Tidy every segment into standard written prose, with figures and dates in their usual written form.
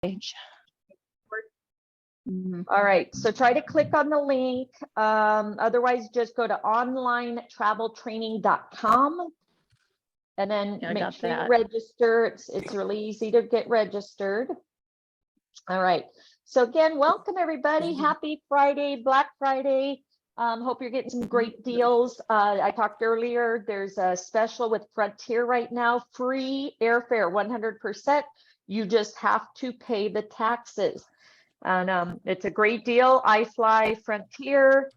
All right, so try to click on the link. Otherwise, just go to onlinetraveltraining.com and then make sure you register. It's really easy to get registered. All right, so again, welcome everybody. Happy Friday, Black Friday. Hope you're getting some great deals. I talked earlier, there's a special with Frontier right now, free airfare, 100%. You just have to pay the taxes. And it's a great deal. I fly Frontier.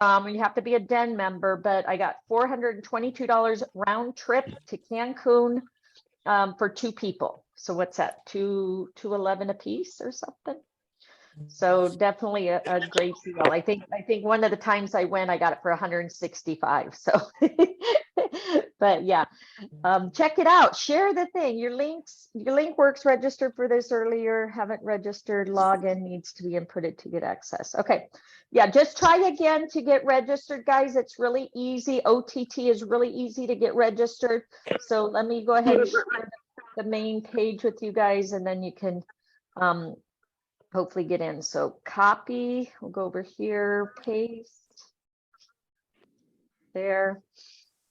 You have to be a DEN member, but I got $422 round trip to Cancun for 2 people. So what's that? $211 a piece or something? So definitely a great deal. I think one of the times I went, I got it for 165. So, but yeah, check it out. Share the thing. Your link works. Registered for this earlier. Haven't registered. Login needs to be inputted to get access. Okay, yeah. Just try again to get registered, guys. It's really easy. OTT is really easy to get registered. So let me go ahead and share the main page with you guys, and then you can hopefully get in. So copy, we'll go over here, paste there.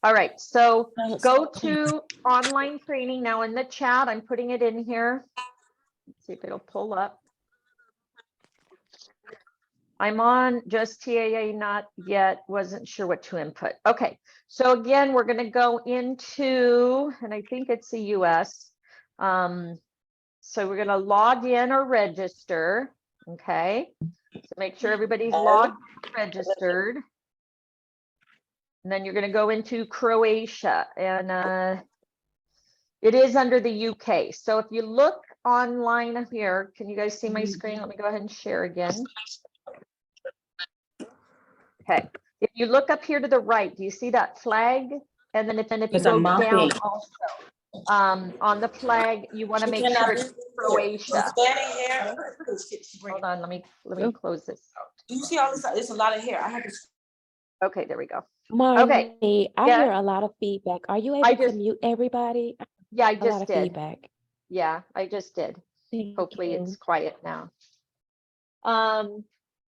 All right, so go to online training now in the chat. I'm putting it in here. Let's see if it'll pull up. I'm on just TAA, not yet, wasn't sure what to input. Okay, so again, we're gonna go into, and I think it's the US. So we're going to log in or register. Okay. So make sure everybody's logged in, registered. And then you're going to go into Croatia, and it is under the UK. So if you look online here, can you guys see my screen? Let me go ahead and share again. Okay. If you look up here to the right, do you see that flag? And then if you go down also, on the flag, you want to make sure it's Croatia. Hold on, let me close this out. Do you see all this? It's a lot of hair. I have to. Okay, there we go. Marnie, okay, I hear a lot of feedback. Are you able to mute everybody? Yeah, I just did. Feedback. Yeah, I just did. Thank Hopefully you. it's quiet now.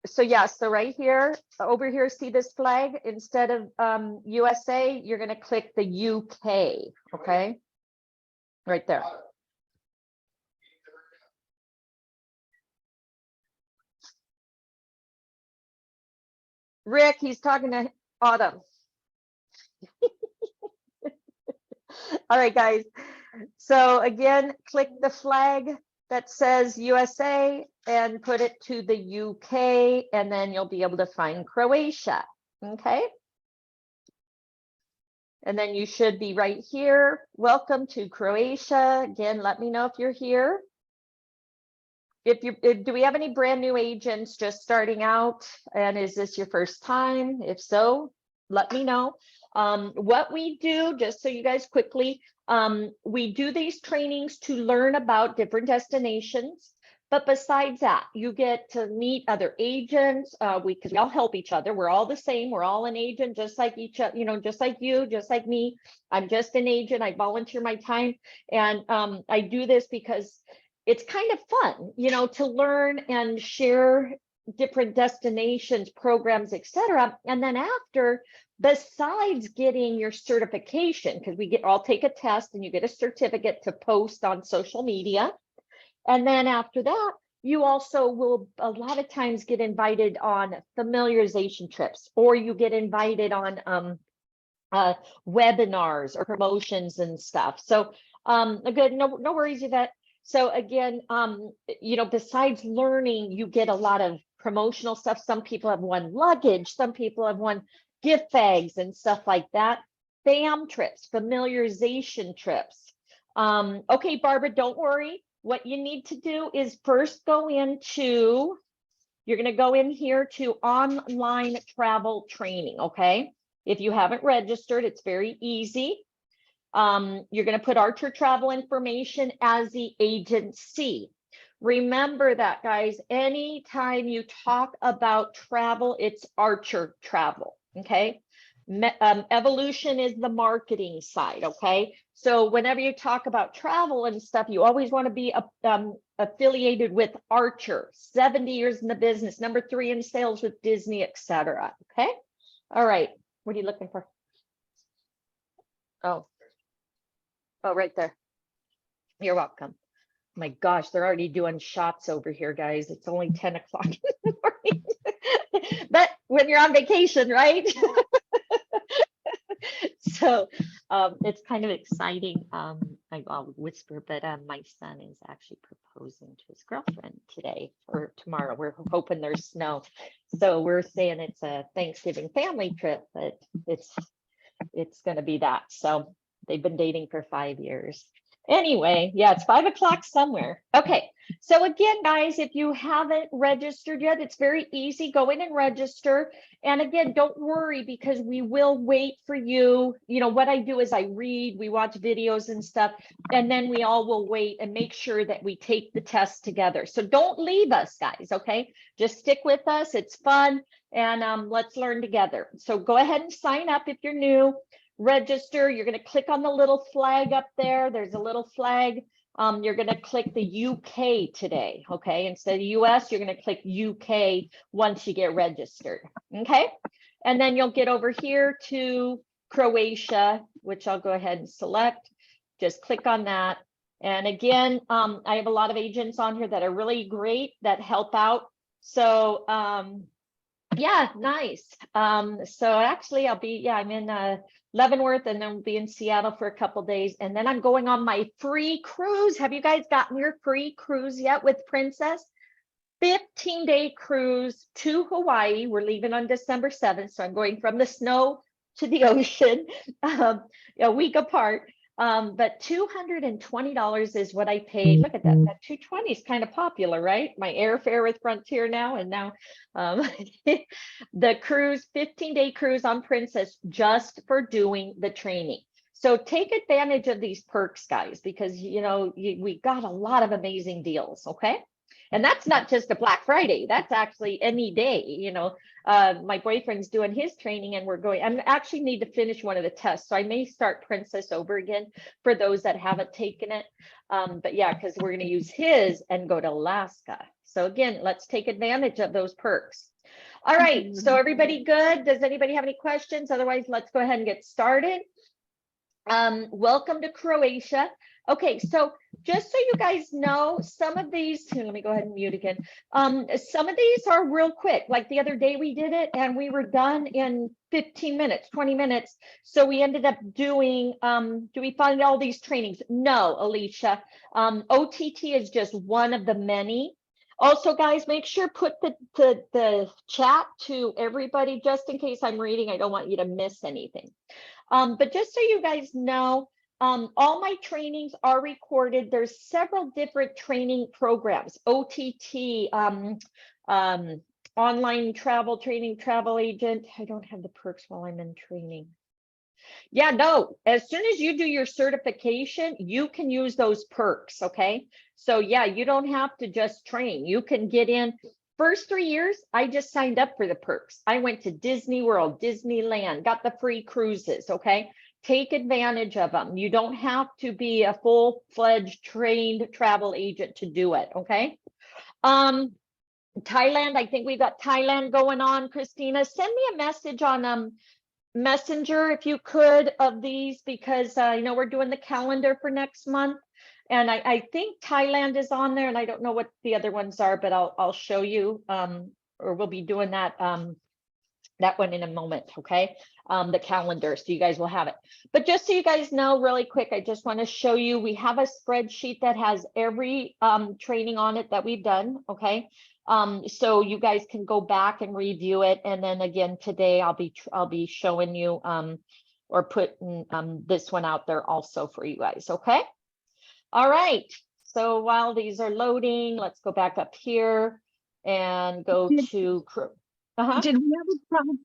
So yeah, so right here, over here, see this flag? Instead of USA, you're going to click the UK. Okay. Right there. Rick, he's talking to Autumn. All right, guys. So again, click the flag that says USA and put it to the UK, and then you'll be able to find Croatia. Okay. And then you should be right here. Welcome to Croatia. Again, let me know if you're here. Do we have any brand new agents just starting out? And is this your first time? If so, let me know. What we do, just so you guys quickly, we do these trainings to learn about different destinations. But besides that, you get to meet other agents. Because we all help each other. We're all the same. We're all an agent, just like each other, you know, just like you, just like me. I'm just an agent. I volunteer my time. And I do this because it's kind of fun, you know, to learn and share different destinations, programs, etc. And then after, besides getting your certification, because we all take a test and you get a certificate to post on social media. And then after that, you also will a lot of times get invited on familiarization trips, or you get invited on webinars or promotions and stuff. So good, no worries with that. So again, you know, besides learning, you get a lot of promotional stuff. Some people have won luggage, some people have won gift bags and stuff like that. FAM trips, familiarization trips. Okay, Barbara, don't worry. What you need to do is first go into, you're going to go in here to online travel training, okay? If you haven't registered, it's very easy. You're going to put Archer Travel Information as the agency. Remember that, guys, anytime you talk about travel, it's Archer Travel, okay? Evolution is the marketing side, okay? So whenever you talk about travel and stuff, you always want to be affiliated with Archer, 70 years in the business, #3 in sales with Disney, etc. Okay. All right. What are you looking for? Oh, right there. You're welcome. My gosh, they're already doing shots over here, guys. It's only 10 o'clock in the morning. But when you're on vacation, right? So it's kind of exciting. I'll whisper, but my son is actually proposing to his girlfriend today or tomorrow. We're hoping there's snow. So we're saying it's a Thanksgiving family trip, but it's going to be that. So they've been dating for 5 years. Anyway, yeah, it's 5 o'clock somewhere. Okay, so again, guys, if you haven't registered yet, it's very easy. Go in and register. And again, don't worry because we will wait for you. You know, what I do is I read, we watch videos and stuff, and then we all will wait and make sure that we take the test together. So don't leave us, guys, okay? Just stick with us. It's fun, and let's learn together. So go ahead and sign up if you're new. Register. You're going to click on the little flag up there. There's a little flag. You're going to click the UK today. Okay. Instead of US, you're going to click UK once you get registered. Okay. And then you'll get over here to Croatia, which I'll go ahead and select. Just click on that. And again, I have a lot of agents on here that are really great that help out. So, yeah, nice. So actually I'll be, I'm in Leavenworth, and then we'll be in Seattle for a couple days. And then I'm going on my free cruise. Have you guys gotten your free cruise yet with Princess? 15-day cruise to Hawaii. We're leaving on December 7th. So I'm going from the snow to the ocean, a week apart. But $220 is what I paid. Look at that. That $220 is kind of popular, right? My airfare with Frontier now, and now the cruise, 15-day cruise on Princess, just for doing the training. So take advantage of these perks, guys, because you know we got a lot of amazing deals. Okay. And that's not just a Black Friday. That's actually any day. You know, my boyfriend's doing his training, and I actually need to finish one of the tests. So I may start Princess over again for those that haven't taken it. But yeah, because we're going to use his and go to Alaska. So again, let's take advantage of those perks. All right. So everybody good? Does anybody have any questions? Otherwise, let's go ahead and get started. Welcome to Croatia. Okay, so just so you guys know, some of these, here, let me go ahead and mute again. Some of these are real quick. Like the other day we did it and we were done in 15 minutes, 20 minutes. So we ended up doing, do we find all these trainings? No, Alicia. OTT is just one of the many. Also, guys, make sure put the chat to everybody, just in case I'm reading. I don't want you to miss anything. But just so you guys know, all my trainings are recorded. There's several different training programs, OTT, online travel training, travel agent. I don't have the perks while I'm in training. Yeah, no, as soon as you do your certification, you can use those perks. Okay. So yeah, you don't have to just train. You can get in. First 3 years, I just signed up for the perks. I went to Disney World, Disneyland, got the free cruises. Okay. Take advantage of them. You don't have to be a full-fledged trained travel agent to do it. Okay. Thailand, I think we've got Thailand going on. Christina, send me a message on Messenger if you could of these, because you know we're doing the calendar for next month. And I think Thailand is on there, and I don't know what the other ones are, but I'll show you, or we'll be doing that one in a moment, okay? The calendar, so you guys will have it. But just so you guys know really quick, I just want to show you, we have a spreadsheet that has every training on it that we've done, okay? So you guys can go back and review it. And then again, today I'll be showing you or putting this one out there also for you guys, okay? All right, so while these are loading, let's go back up here and go to Did we have a problem?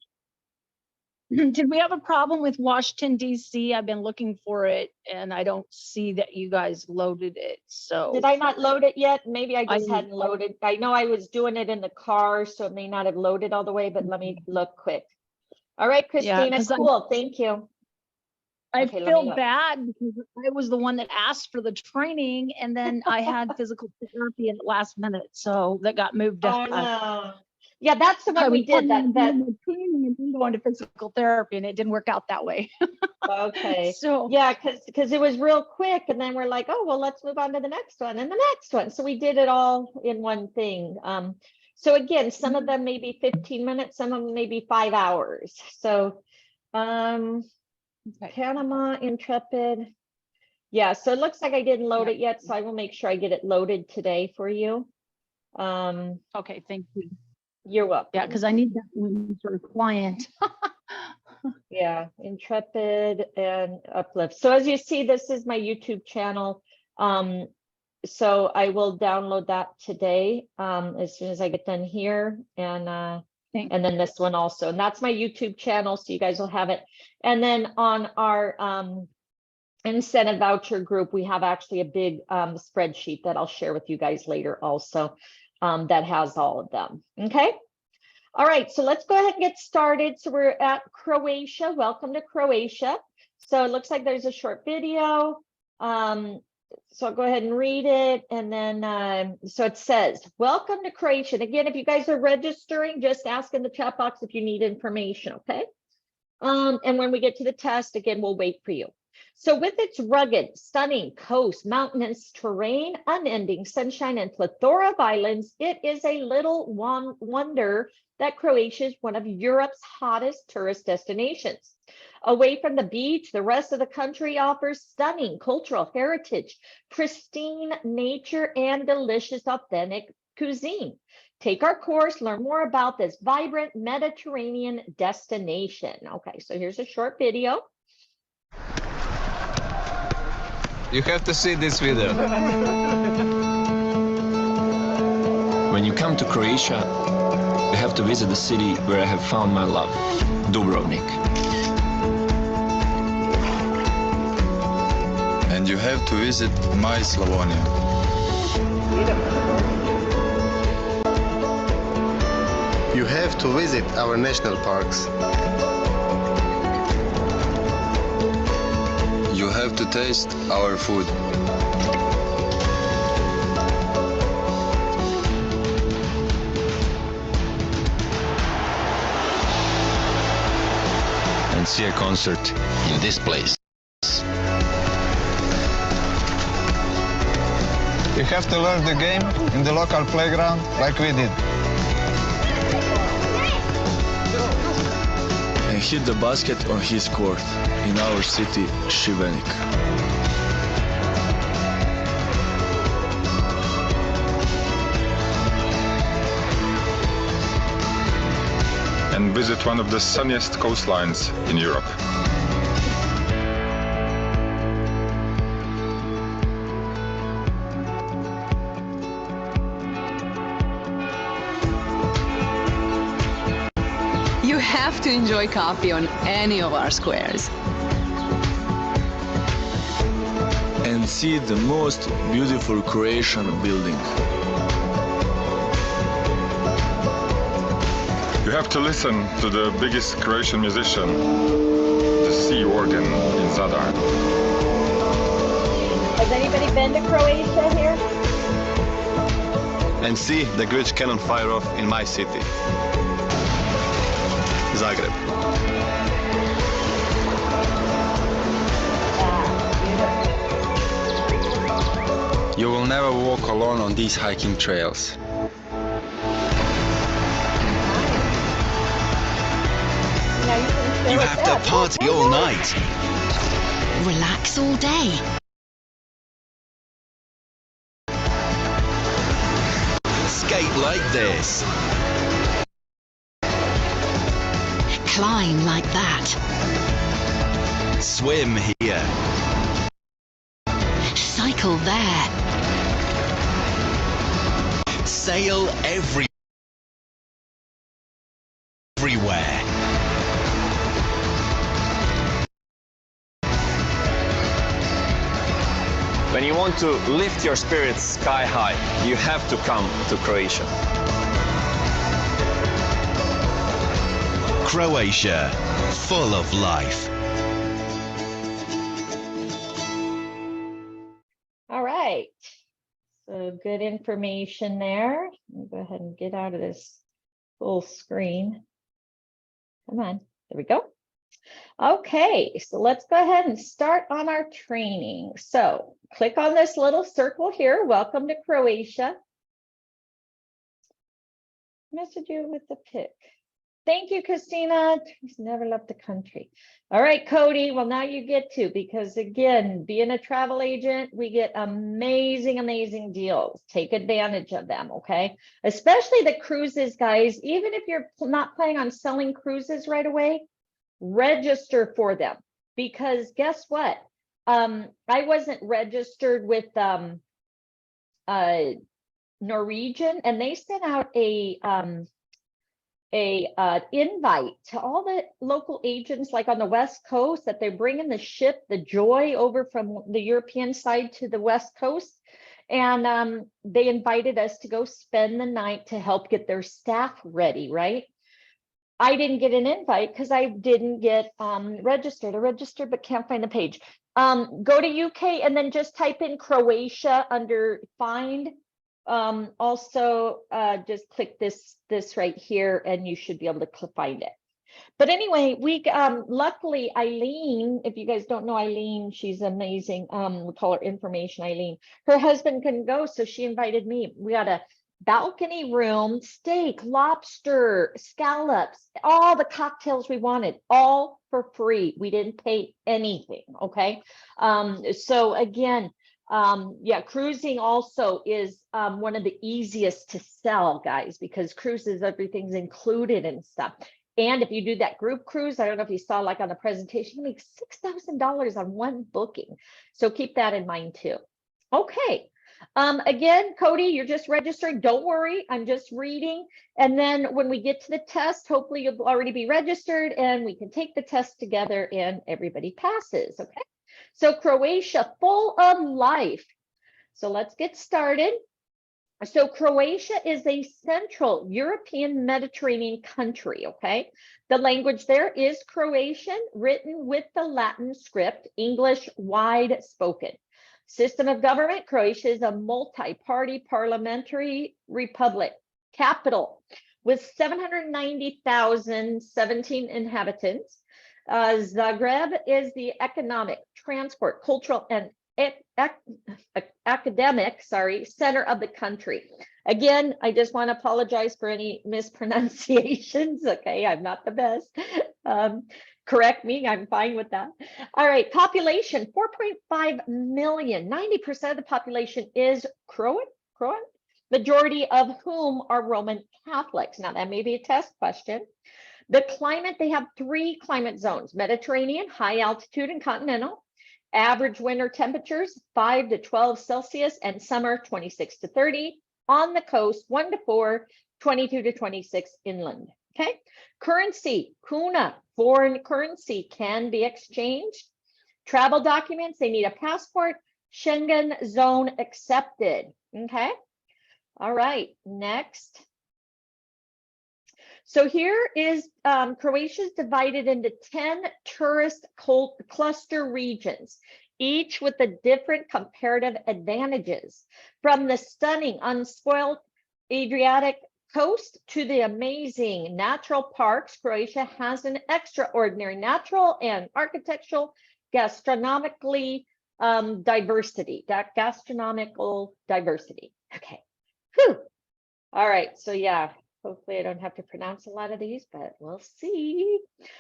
Did we have a problem with Washington, D.C.? I've been looking for it and I don't see that you guys loaded it. So did I not load it yet? Maybe I just hadn't loaded. I know I was doing it in the car, so it may not have loaded all the way, but let me look quick. All right, Christina, cool. Thank you. I Okay, let me feel look. bad because I was the one that asked for the training and then I had physical therapy at the last minute. So that got moved Oh, up. no. Yeah, that's the I one we was did, planning on that, doing the training and then going to physical therapy and it didn't work out that way. okay. So Yeah, because it was real quick, and then we're like, oh, well, let's move on to the next one and the next one. So we did it all in one thing. So again, some of them may be 15 minutes, some of them may be 5 hours. So okay. Panama Intrepid. Yeah, so it looks like I didn't load Yeah. it yet, so I will make sure I get it loaded today for you. Okay, thank you. You're welcome. Yeah, because I need that one for a client. Yeah, Intrepid and Uplift. So as you see, this is my YouTube channel. So I will download that today as soon as I get done here, and then this one also. And that's my YouTube channel, so you guys will have it. And then on our incentive voucher group, we have actually a big spreadsheet that I'll share with you guys later also, that has all of them. Okay. All right, so let's go ahead and get started. So we're at Croatia. Welcome to Croatia. So it looks like there's a short video. So I'll go ahead and read it. And then, so it says, welcome to Croatia. And again, if you guys are registering, just ask in the chat box if you need information, okay? And when we get to the test, again, we'll wait for you. So with its rugged, stunning coast, mountainous terrain, unending sunshine, and plethora of islands, it is a little wonder that Croatia is one of Europe's hottest tourist destinations. Away from the beach, the rest of the country offers stunning cultural heritage, pristine nature, and delicious authentic cuisine. Take our course, learn more about this vibrant Mediterranean destination. Okay, so here's a short video. You have to see this video. When you come to Croatia, you have to visit the city where I have found my love, Dubrovnik. And you have to visit my Slavonia. You have to visit our national parks. You have to taste our food. And see a concert in this place. You have to learn the game in the local playground like we did. And hit the basket on his court in our city, Šibenik. And visit one of the sunniest coastlines in Europe. You have to enjoy coffee on any of our squares. And see the most beautiful Croatian building. You have to listen to the biggest Croatian musician, the sea organ in Zadar. Has anybody been to Croatia here? And see the great cannon fire off in my city, Zagreb. You will never walk alone on these hiking trails. You have to party all night. Relax all day. Skate like this. Climb like that. Swim here. Cycle there. Sail everywhere. When you want to lift your spirits sky high, you have to come to Croatia. Croatia, full of life. So good information there. Let me go ahead and get out of this full screen. Come on, there we go. Okay, so let's go ahead and start on our training. So click on this little circle here. Welcome to Croatia. Message you with the pic. Thank you, Christina. He's never left the country. All right, Cody. Well, now you get to, because again, being a travel agent, we get amazing, amazing deals. Take advantage of them, okay? Especially the cruises, guys. Even if you're not planning on selling cruises right away, register for them, because guess what? I wasn't registered with Norwegian, and they sent out a invite to all the local agents, like on the West Coast, that they're bringing the ship, the Joy, over from the European side to the West Coast. And they invited us to go spend the night to help get their staff ready, right? I didn't get an invite because I didn't get registered. I registered but can't find the page. Go to UK and then just type in Croatia under find. Also, just click this right here and you should be able to find it. But anyway, we luckily Eileen, if you guys don't know Eileen, she's amazing. We call her Information Eileen. Her husband couldn't go, so she invited me. We got a balcony room, steak, lobster, scallops, all the cocktails we wanted, all for free. We didn't pay anything, okay? So again, yeah, cruising also is one of the easiest to sell, guys, because cruises, everything's included and stuff. And if you do that group cruise, I don't know if you saw, like on the presentation, you make $6,000 on one booking. So keep that in mind too. Okay. Again, Cody, you're just registering. Don't worry, I'm just reading. And then when we get to the test, hopefully you'll already be registered and we can take the test together and everybody passes, okay? So Croatia, full of life. So let's get started. So Croatia is a Central European Mediterranean country, okay? The language there is Croatian, written with the Latin script, English wide spoken. System of government, Croatia is a multi-party parliamentary republic. Capital, with 790,017 inhabitants. Zagreb is the economic, transport, cultural, and academic, center of the country. Again, I just want to apologize for any mispronunciations. Okay, I'm not the best. Correct me, I'm fine with that. All right, population, 4.5 million. 90% of the population is Croat, majority of whom are Roman Catholics. Now, that may be a test question. The climate, they have 3 climate zones: Mediterranean, high altitude, and continental. Average winter temperatures 5 to 12 Celsius, and summer 26 to 30. On the coast, 1 to 4, 22 to 26 inland. Okay. Currency, kuna, foreign currency, can be exchanged. Travel documents, they need a passport. Schengen zone accepted. Okay. All right, next. So here is Croatia is divided into 10 tourist cluster regions, each with a different comparative advantages. From the stunning, unspoiled Adriatic coast to the amazing natural parks, Croatia has an extraordinary natural and architectural, gastronomical diversity. Okay. Whew. All right. So yeah. Hopefully I don't have to pronounce a lot of these, but we'll see.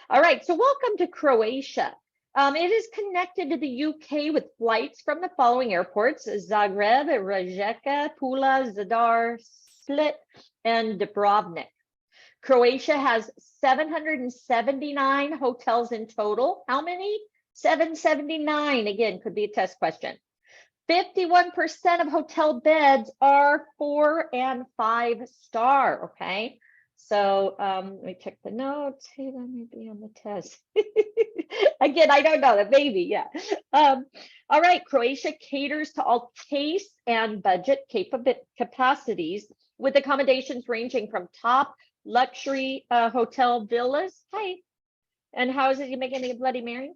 All right, so welcome to Croatia. It is connected to the UK with flights from the following airports: Zagreb, Rijeka, Pula, Zadar, Split, and Dubrovnik. Croatia has 779 hotels in total. How many? 779. Again, could be a test question. 51% of hotel beds are 4 and 5 star, okay? So let me check the notes. Hey, that may be on the test. Again, I don't know, that maybe, yeah. All right, Croatia caters to all tastes and budget capacities, with accommodations ranging from top luxury hotel villas. Hi, and how is it you making a Bloody Mary?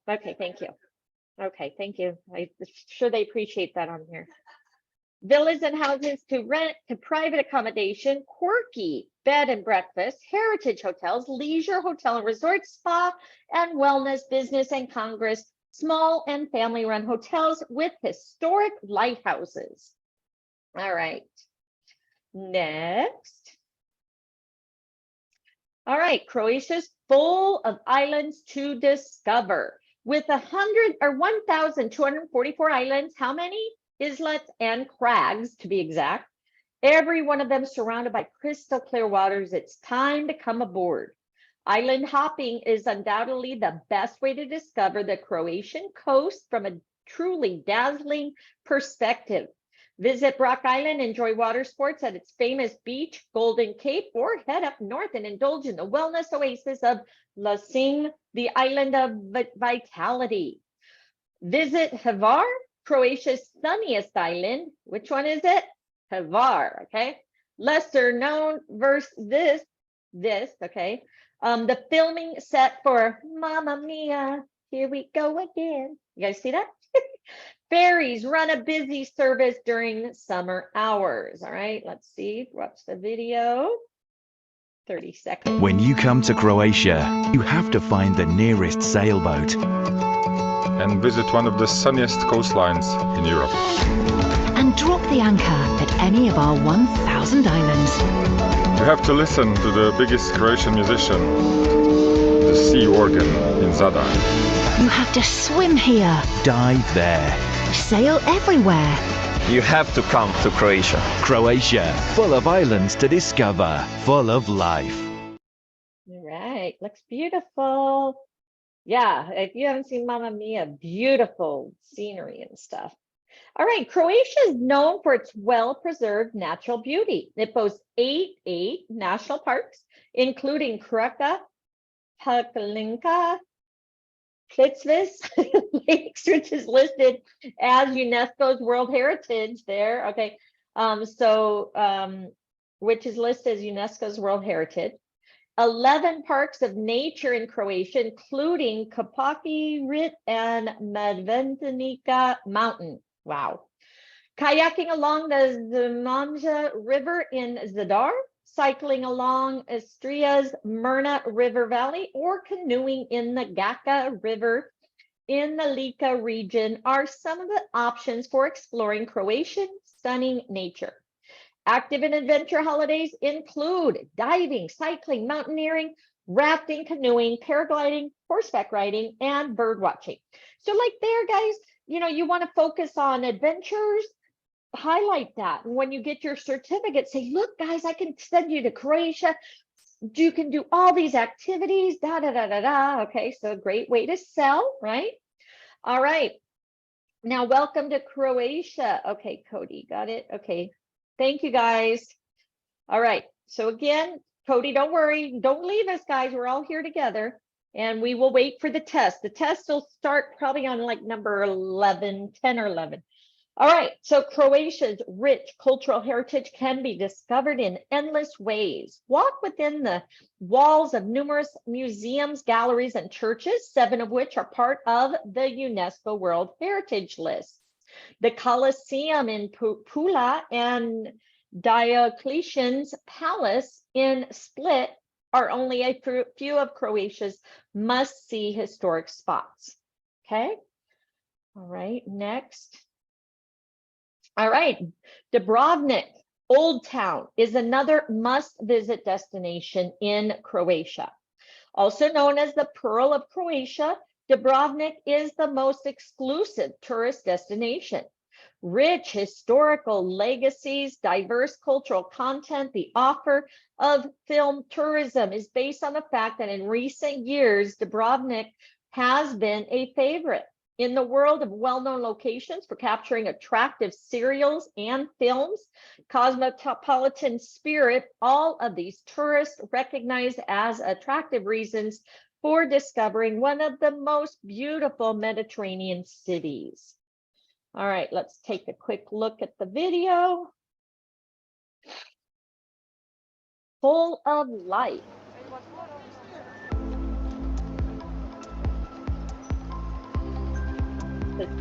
Okay, thank you. Okay, thank you. I'm sure they appreciate that on here. villas and houses to rent to private accommodation, quirky bed and breakfast, heritage hotels, leisure hotel and resort, spa and wellness, business and congress, small and family run hotels with historic lighthouses. All right, next. All right, Croatia's full of islands to discover. With 1,244 islands, how many? Islets and crags, to be exact. Every one of them surrounded by crystal clear waters. It's time to come aboard. Island hopping is undoubtedly the best way to discover the Croatian coast from a truly dazzling perspective. Visit Brock Island, enjoy water sports at its famous beach, Golden Cape, or head up north and indulge in the wellness oasis of Lasing, the island of vitality. Visit Hvar, Croatia's sunniest island. Which one is it? Hvar, okay? Lesser known versus this, okay? The filming set for Mamma Mia, here we go again. You guys see that? Ferries run a busy service during summer hours. All right, let's see, watch the video. 30 seconds. When you come to Croatia, you have to find the nearest sailboat and visit one of the sunniest coastlines in Europe. And drop the anchor at any of our 1,000 islands. You have to listen to the biggest Croatian musician, the sea organ in Zadar. You have to swim here. Dive there. Sail everywhere. You have to come to Croatia. Croatia, full of islands to discover, full of life. All right, looks beautiful. Yeah, if you haven't seen Mamma Mia, beautiful scenery and stuff. All right, Croatia is known for its well-preserved natural beauty. It boasts eight national parks, including Krka, Paklenka, Plitvice Lakes, which is listed as UNESCO's World Heritage there. Okay, which is listed as UNESCO's World Heritage. 11 parks of nature in Croatia, including Kapaki, Rit, and Medvednica Mountain. Wow. Kayaking along the Zemanja River in Zadar, cycling along Istria's Mirna River Valley, or canoeing in the Gaka River in the Lika region are some of the options for exploring Croatian stunning nature. Active and adventure holidays include diving, cycling, mountaineering, rafting, canoeing, paragliding, horseback riding, and bird watching. So like there, guys, you know, you want to focus on adventures, highlight that. And when you get your certificate, say, look, guys, I can send you to Croatia. You can do all these activities, Okay, so a great way to sell, right? All right. Now, welcome to Croatia. Okay, Cody, got it? Okay. Thank you, guys. All right. So again, Cody, don't worry. Don't leave us, guys. We're all here together. And we will wait for the test. The test will start probably on like number 11, 10 or 11. All right, so Croatia's rich cultural heritage can be discovered in endless ways. Walk within the walls of numerous museums, galleries, and churches, 7 of which are part of the UNESCO World Heritage List. The Colosseum in Pula and Diocletian's Palace in Split are only a few of Croatia's must-see historic spots. Okay, all right, next. All right, Dubrovnik, Old Town, is another must-visit destination in Croatia. Also known as the Pearl of Croatia, Dubrovnik is the most exclusive tourist destination. Rich historical legacies, diverse cultural content, the offer of film tourism is based on the fact that in recent years, Dubrovnik has been a favorite. In the world of well-known locations for capturing attractive serials and films, cosmopolitan spirit, all of these tourists recognize as attractive reasons for discovering one of the most beautiful Mediterranean cities. All right, let's take a quick look at the video. Full of life.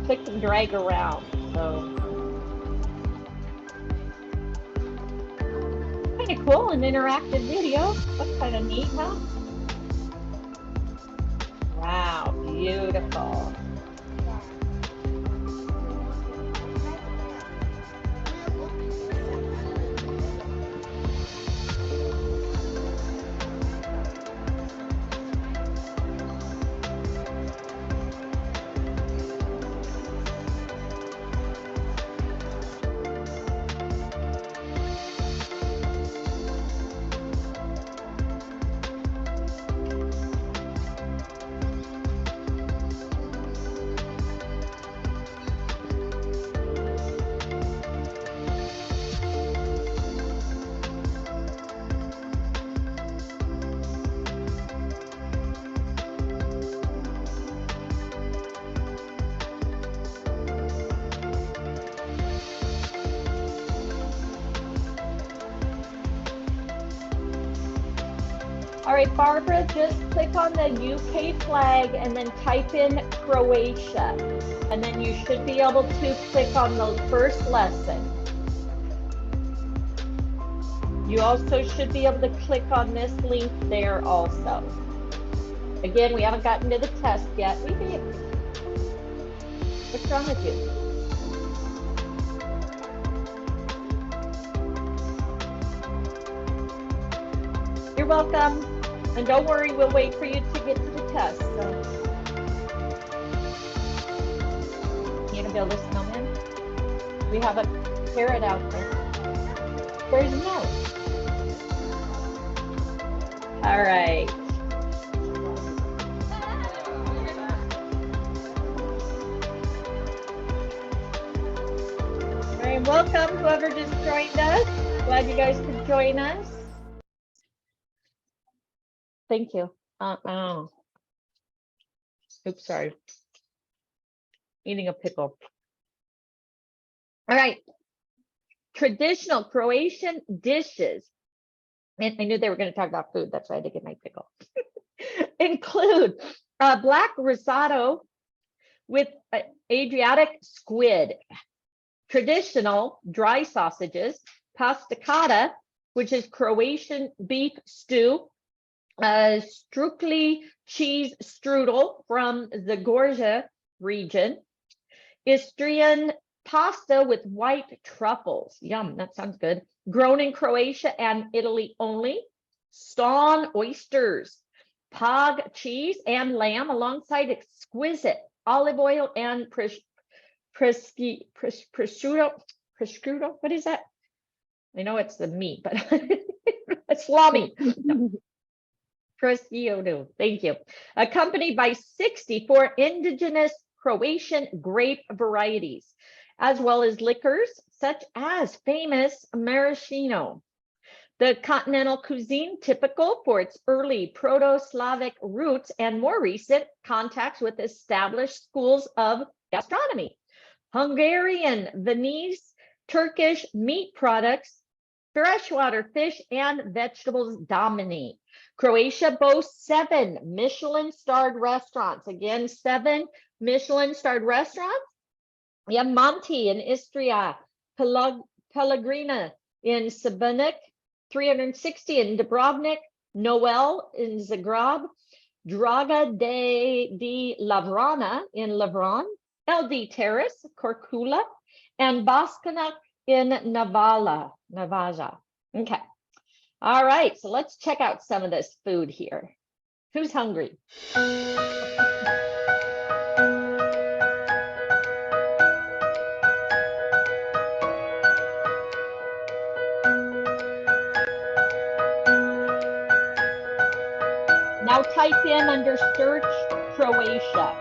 Click and drag around. So kind of cool, an interactive video. That's kind of neat, huh? Wow, beautiful. All right, Barbara, just click on the UK flag and then type in Croatia. And then you should be able to click on the first lesson. You also should be able to click on this link there also. Again, we haven't gotten to the test yet. We did. What's wrong with you? You're welcome. And don't worry, we'll wait for you to get to the test. So. You gonna build a snowman? We have a parrot out there. There's no. All right. All right, welcome whoever just joined us. Glad you guys could join us. Thank you. Oops, sorry. Eating a pickle. All right. Traditional Croatian dishes. And I knew they were going to talk about food. That's why I had to get my pickle. Include black risotto with Adriatic squid, traditional dry sausages, pastakata, which is Croatian beef stew, Strukli cheese strudel from the Gorja region, Istrian pasta with white truffles. Yum, that sounds good. Grown in Croatia and Italy only. Ston oysters, pog cheese and lamb alongside exquisite olive oil and prosciutto. What is that? I know it's the meat, but salami. No. Prosciutto, thank you. Accompanied by 64 indigenous Croatian grape varieties, as well as liquors such as famous maraschino. The continental cuisine, typical for its early Proto-Slavic roots and more recent contacts with established schools of gastronomy. Hungarian, Viennese, Turkish meat products, freshwater fish, and vegetables dominate. Croatia boasts 7 Michelin-starred restaurants. Again, 7 Michelin-starred restaurants. We have Monti in Istria, Pellegrina in Sabunik, 360 in Dubrovnik, Noel in Zagreb, Draga di Lavrana in Lavron, LD Terrace, Korčula, and Baskana in Navaja. Okay. All right, so let's check out some of this food here. Who's hungry? Now type in under search Croatia.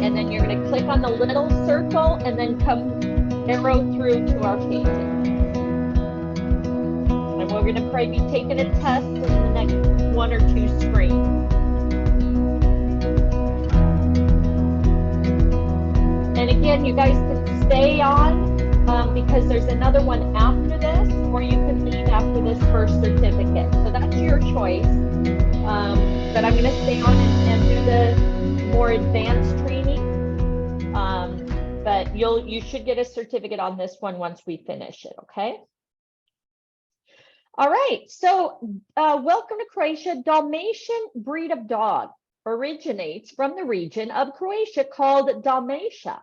And then you're going to click on the little circle and then come arrow through to our pages. And we're going to probably be taking a test in the next 1 or 2 screens. And again, you guys can stay on because there's another one after this, or you can leave after this first certificate. So that's your choice. But I'm going to stay on and do the more advanced training. But you should get a certificate on this one once we finish it, okay? All right, so welcome to Croatia. Dalmatian breed of dog originates from the region of Croatia called Dalmatia.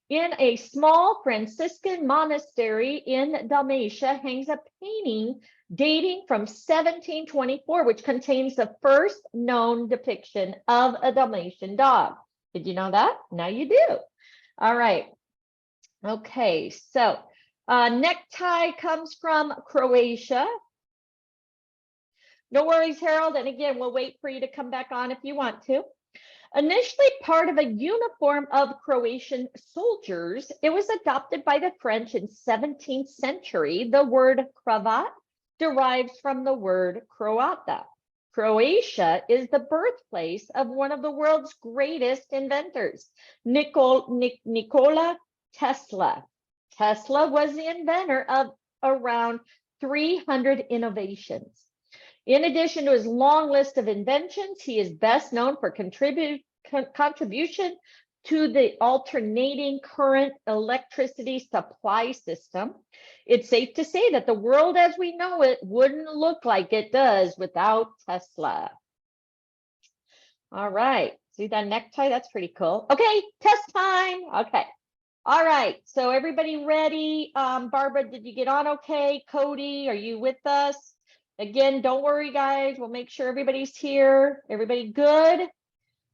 In a small Franciscan monastery in Dalmatia hangs a painting dating from 1724, which contains the first known depiction of a Dalmatian dog. Did you know that? Now you do. All right. Okay, so necktie comes from Croatia. No worries, Harold. And again, we'll wait for you to come back on if you want to. Initially part of a uniform of Croatian soldiers, it was adopted by the French in 17th century. The word cravat derives from the word Croata. Croatia is the birthplace of one of the world's greatest inventors, Nikola Tesla. Tesla was the inventor of around 300 innovations. In addition to his long list of inventions, he is best known for contribution to the alternating current electricity supply system. It's safe to say that the world as we know it wouldn't look like it does without Tesla. All right, see that necktie? That's pretty cool. Okay, test time. Okay. All right, so everybody ready? Barbara, did you get on okay? Cody, are you with us? Again, don't worry, guys. We'll make sure everybody's here. Everybody good?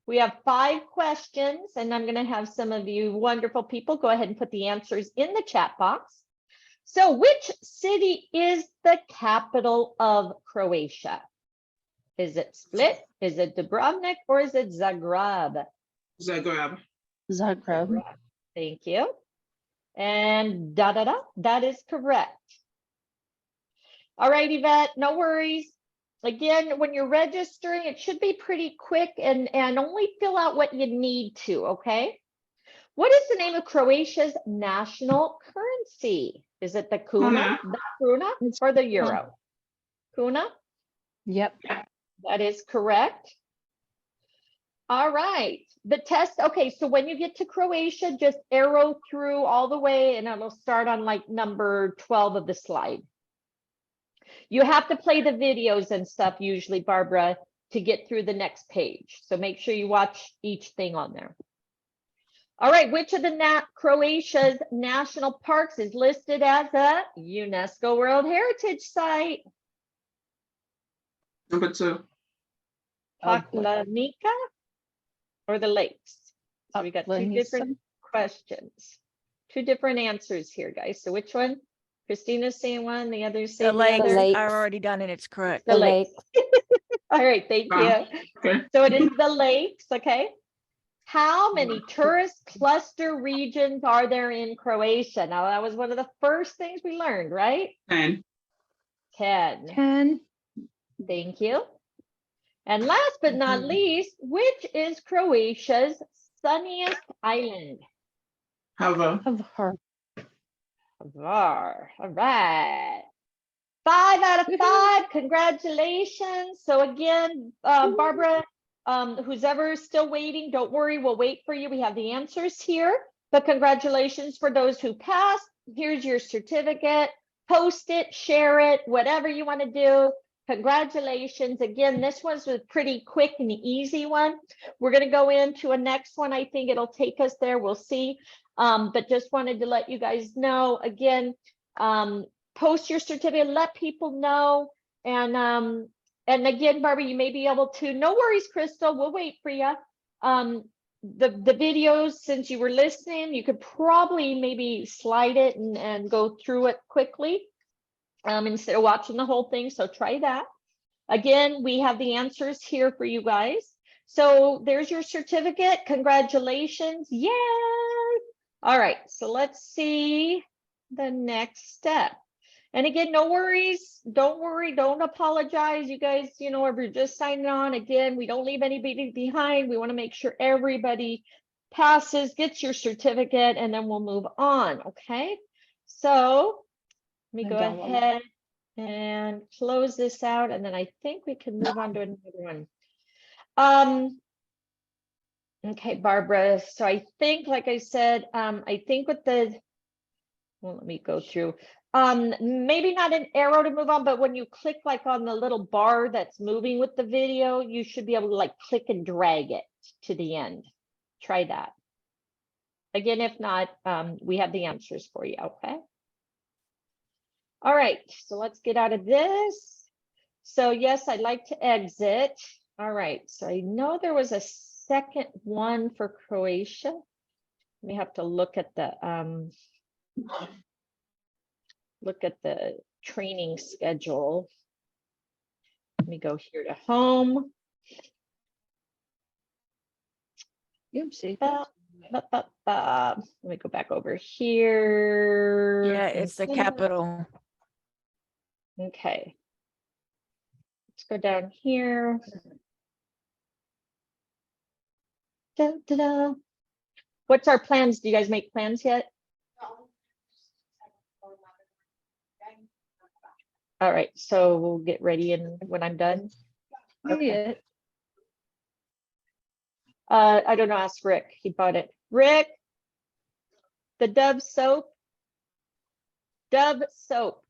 We have 5 questions, and I'm going to have some of you wonderful people go ahead and put the answers in the chat box. So which city is the capital of Croatia? Is it Split? Is it Dubrovnik? Or is it Zagreb? Zagreb. Zagreb. Thank you. And that is correct. All right, Yvette, no worries. Again, when you're registering, it should be pretty quick and only fill out what you need to, okay? What is the name of Croatia's national currency? Is it the kuna, the kruna, or the euro? Kuna? Yep. That is correct. All right, the test. Okay, so when you get to Croatia, just arrow through all the way and it'll start on like number 12 of the slide. You have to play the videos and stuff usually, Barbara, to get through the next page. So make sure you watch each thing on there. All right, which of the Croatia's national parks is listed as a UNESCO World Heritage Site? Number 2. Paklanica or the lakes? So we got 2 different questions, 2 different answers here, guys. So which one? Christina's saying one, the other's saying the other. I've already done it. It's correct. The lakes. All right, thank you. Okay. So it is the lakes, okay? How many tourist cluster regions are there in Croatia? Now, that was one of the first things we learned, right? 10. 10. 10. Thank you. And last but not least, which is Croatia's sunniest island? Hvar. All right. 5 out of 5. Congratulations. So again, Barbara, who's ever still waiting, don't worry, we'll wait for you. We have the answers here. But congratulations for those who passed. Here's your certificate. Post it, share it, whatever you want to do. Congratulations. Again, this was a pretty quick and easy one. We're going to go into a next one. I think it'll take us there. We'll see. But just wanted to let you guys know, again, post your certificate, let people know. And again, Barbara, you may be able to, no worries, Crystal, we'll wait for you. The videos, since you were listening, you could probably maybe slide it and go through it quickly instead of watching the whole thing. So try that. Again, we have the answers here for you guys. So there's your certificate. Congratulations. Yay! All right, so let's see the next step. And again, no worries. Don't worry. Don't apologize. You guys, you know, if you're just signing on, again, we don't leave anybody behind. We want to make sure everybody passes, gets your certificate, and then we'll move on. Okay. So let me go ahead and close this out. And then I think we can move on to another one. Okay, Barbara. So I think, like I said, I think with the, well, let me go through. Maybe not an arrow to move on, but when you click like on the little bar that's moving with the video, you should be able to like click and drag it to the end. Try that. Again, if not, we have the answers for you, okay? All right, so let's get out of this. So yes, I'd like to exit. All right, so I know there was a second one for Croatia. We have to look at the training schedule. Let me go here to home. Oopsie. Let me go back over here. Yeah, it's the capital. Okay. Let's go down here. Da, da, da. What's our plans? Do you guys make plans yet? All right, so we'll get ready and when I'm done. Okay. I don't know, ask Rick. He bought it. Rick, the Dove soap. Dove soap.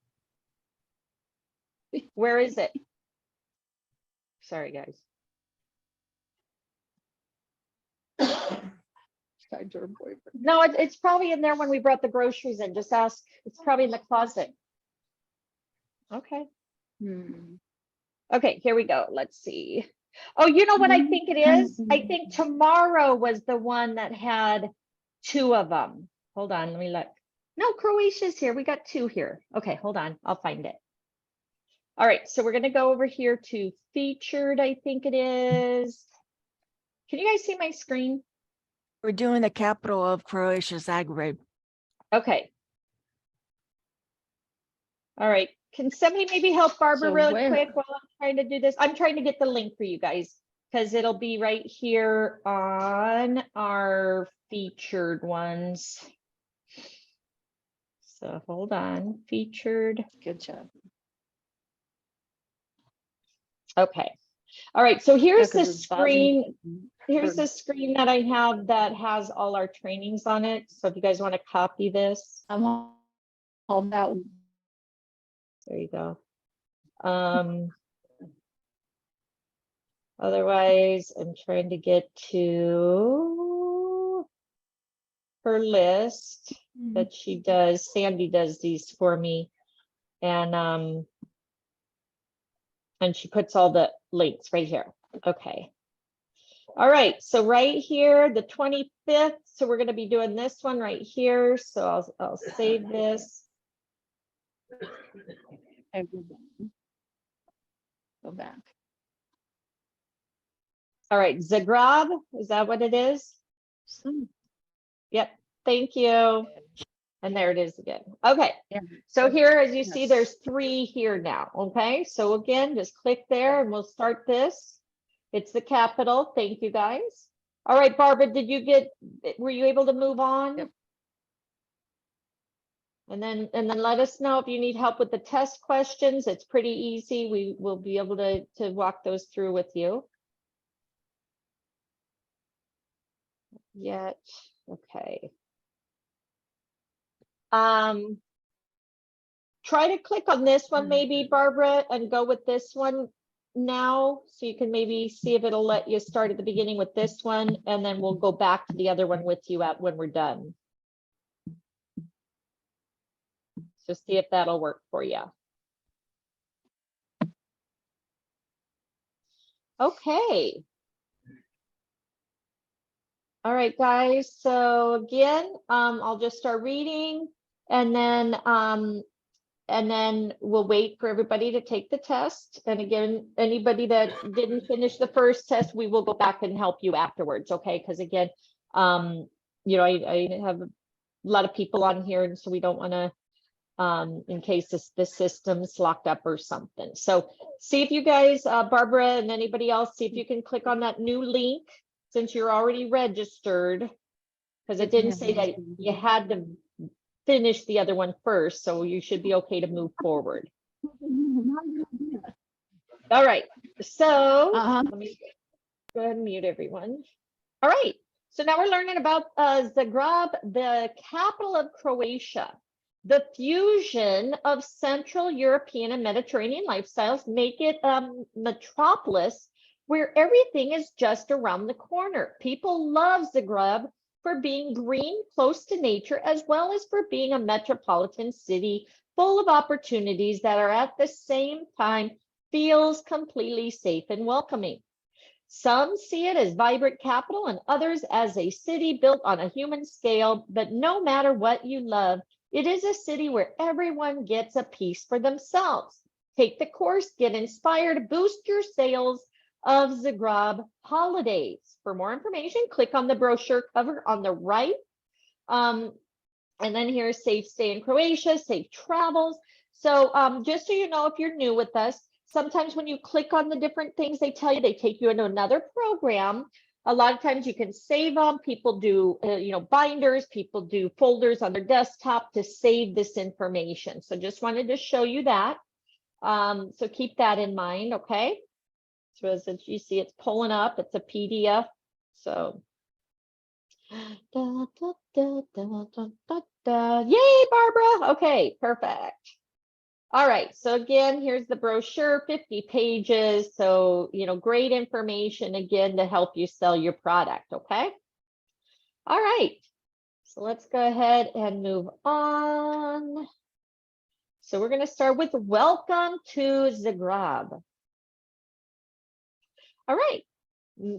Where is it? Sorry, guys. No, it's probably in there when we brought the groceries in. Just ask. It's probably in the closet. Okay. Okay, here we go. Let's see. Oh, you know what I think it is? I think tomorrow was the one that had two of them. Hold on, let me look. No, Croatia's here. We got two here. Okay, hold on. I'll find it. All right, so we're going to go over here to featured, I think it is. Can you guys see my screen? We're doing the capital of Croatia, Zagreb. Okay. All right. Can somebody maybe help Barbara really quick while I'm trying to do this? I'm trying to get the link for you guys because it'll be right here on our featured ones. So hold on, featured. Good job. Okay. All right. So here's the screen. Here's the screen that I have that has all our trainings on it. So if you guys want to copy this. I'm all that. There you go. Otherwise, I'm trying to get to her list that she does. Sandy does these for me. And she puts all the links right here. Okay. All right. So right here, the 25th. So we're going to be doing this one right here. So I'll save this. Go back. All right, Zagreb, is that what it is? Yep, thank you. And there it is again. Okay, so here, as you see, there's 3 here now. Okay, so again, just click there and we'll start this. It's the capital. Thank you, guys. All right, Barbara, were you able to move on? Yep. And then let us know if you need help with the test questions. It's pretty easy. We will be able to walk those through with you. Yet, okay. Try to click on this one maybe, Barbara, and go with this one now. So you can maybe see if it'll let you start at the beginning with this one, and then we'll go back to the other one with you when we're done. So see if that'll work for you. Okay. All right, guys. So again, I'll just start reading and then we'll wait for everybody to take the test. And again, anybody that didn't finish the first test, we will go back and help you afterwards. Okay. Because again, you know, I have a lot of people on here, and so we don't want to in case the system's locked up or something. So see if you guys, Barbara and anybody else, see if you can click on that new link since you're already registered, because it didn't say that you had to finish the other one first. So you should be okay to move forward. All right. So let me go ahead and mute everyone. All right. So now we're learning about Zagreb, the capital of Croatia. The fusion of Central European and Mediterranean lifestyles make it a metropolis where everything is just around the corner. People love Zagreb for being green, close to nature, as well as for being a metropolitan city full of opportunities that are at the same time feels completely safe and welcoming. Some see it as vibrant capital and others as a city built on a human scale, but no matter what you love, it is a city where everyone gets a piece for themselves. Take the course, get inspired, boost your sales of Zagreb holidays. For more information, click on the brochure cover on the right. And then here's safe stay in Croatia, safe travels. So just so you know, if you're new with us, sometimes when you click on the different things they tell you, they take you into another program. A lot of times you can save them. People do, binders, people do folders on their desktop to save this information. So just wanted to show you that. So keep that in mind, okay? So as you see, it's pulling up, it's a PDF. So, yay, Barbara. Okay, perfect. All right, so again, here's the brochure, 50 pages. So, great information again to help you sell your product, okay? All right, so let's go ahead and move on. So we're gonna start with welcome to Zagreb. All right,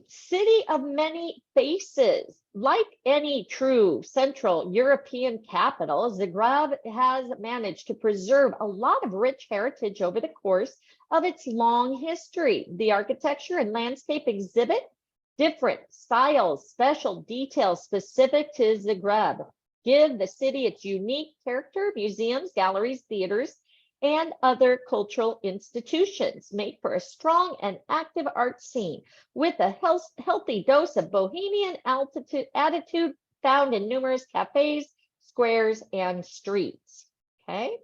city of many faces. Like any true Central European capital, Zagreb has managed to preserve a lot of rich heritage over the course of its long history. The architecture and landscape exhibit different styles, special details specific to Zagreb. Give the city its unique character. Museums, galleries, theaters, and other cultural institutions make for a strong and active art scene with a healthy dose of bohemian attitude found in numerous cafes, squares, and streets. Okay.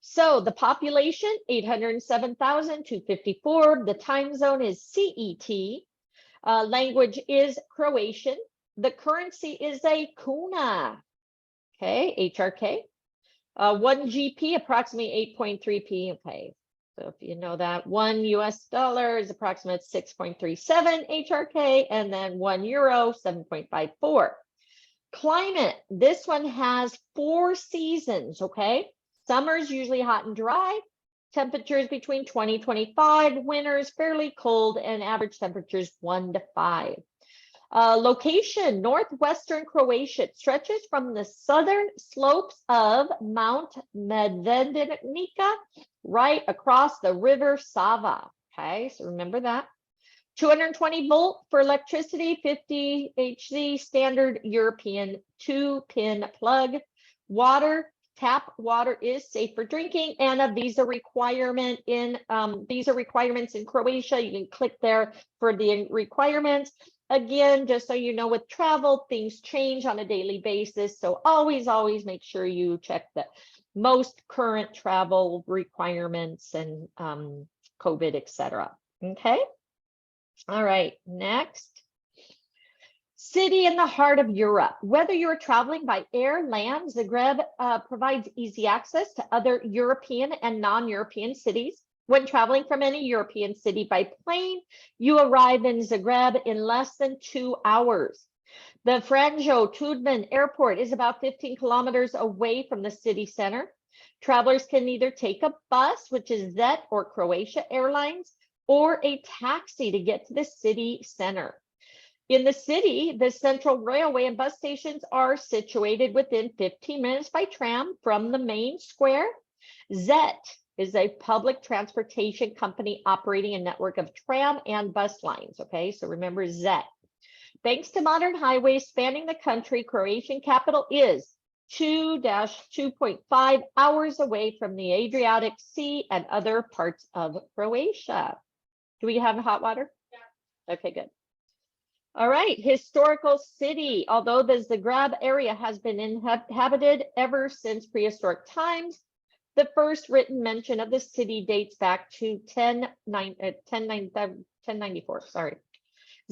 So the population, 807,254. The time zone is CET. Language is Croatian. The currency is a kuna. Okay, HRK. 1 GP, approximately 8.3p. Okay, so if you know that, $1 US is approximate 6.37 HRK, and then €1, 7.54. Climate, this one has 4 seasons, okay? Summer's usually hot and dry. Temperatures between 20 and 25. Winters fairly cold, and average temperatures 1 to 5. Location, northwestern Croatia. It stretches from the southern slopes of Mount Medvednica right across the river Sava. Okay, so remember that. 220 volt for electricity, 50 HZ, standard European 2-pin plug. Water, tap water is safe for drinking, and a visa requirement in requirements in Croatia. You can click there for the requirements. Again, just so you know, with travel, things change on a daily basis. So always make sure you check the most current travel requirements and COVID, etc. Okay. All right, next. City in the heart of Europe. Whether you're traveling by air, land, Zagreb provides easy access to other European and non-European cities. When traveling from any European city by plane, you arrive in Zagreb in less than 2 hours. The Franjo Tudman Airport is about 15 kilometers away from the city center. Travelers can either take a bus, which is Zet or Croatia Airlines, or a taxi to get to the city center. In the city, the central railway and bus stations are situated within 15 minutes by tram from the main square. Zet is a public transportation company operating a network of tram and bus lines. Okay, so remember Zet. Thanks to modern highways spanning the country, Croatian capital is 2-2.5 hours away from the Adriatic Sea and other parts of Croatia. Do we have hot water? Yeah. Okay, good. All right, historical city. Although the Zagreb area has been inhabited ever since prehistoric times, the first written mention of the city dates back to 1094. Sorry.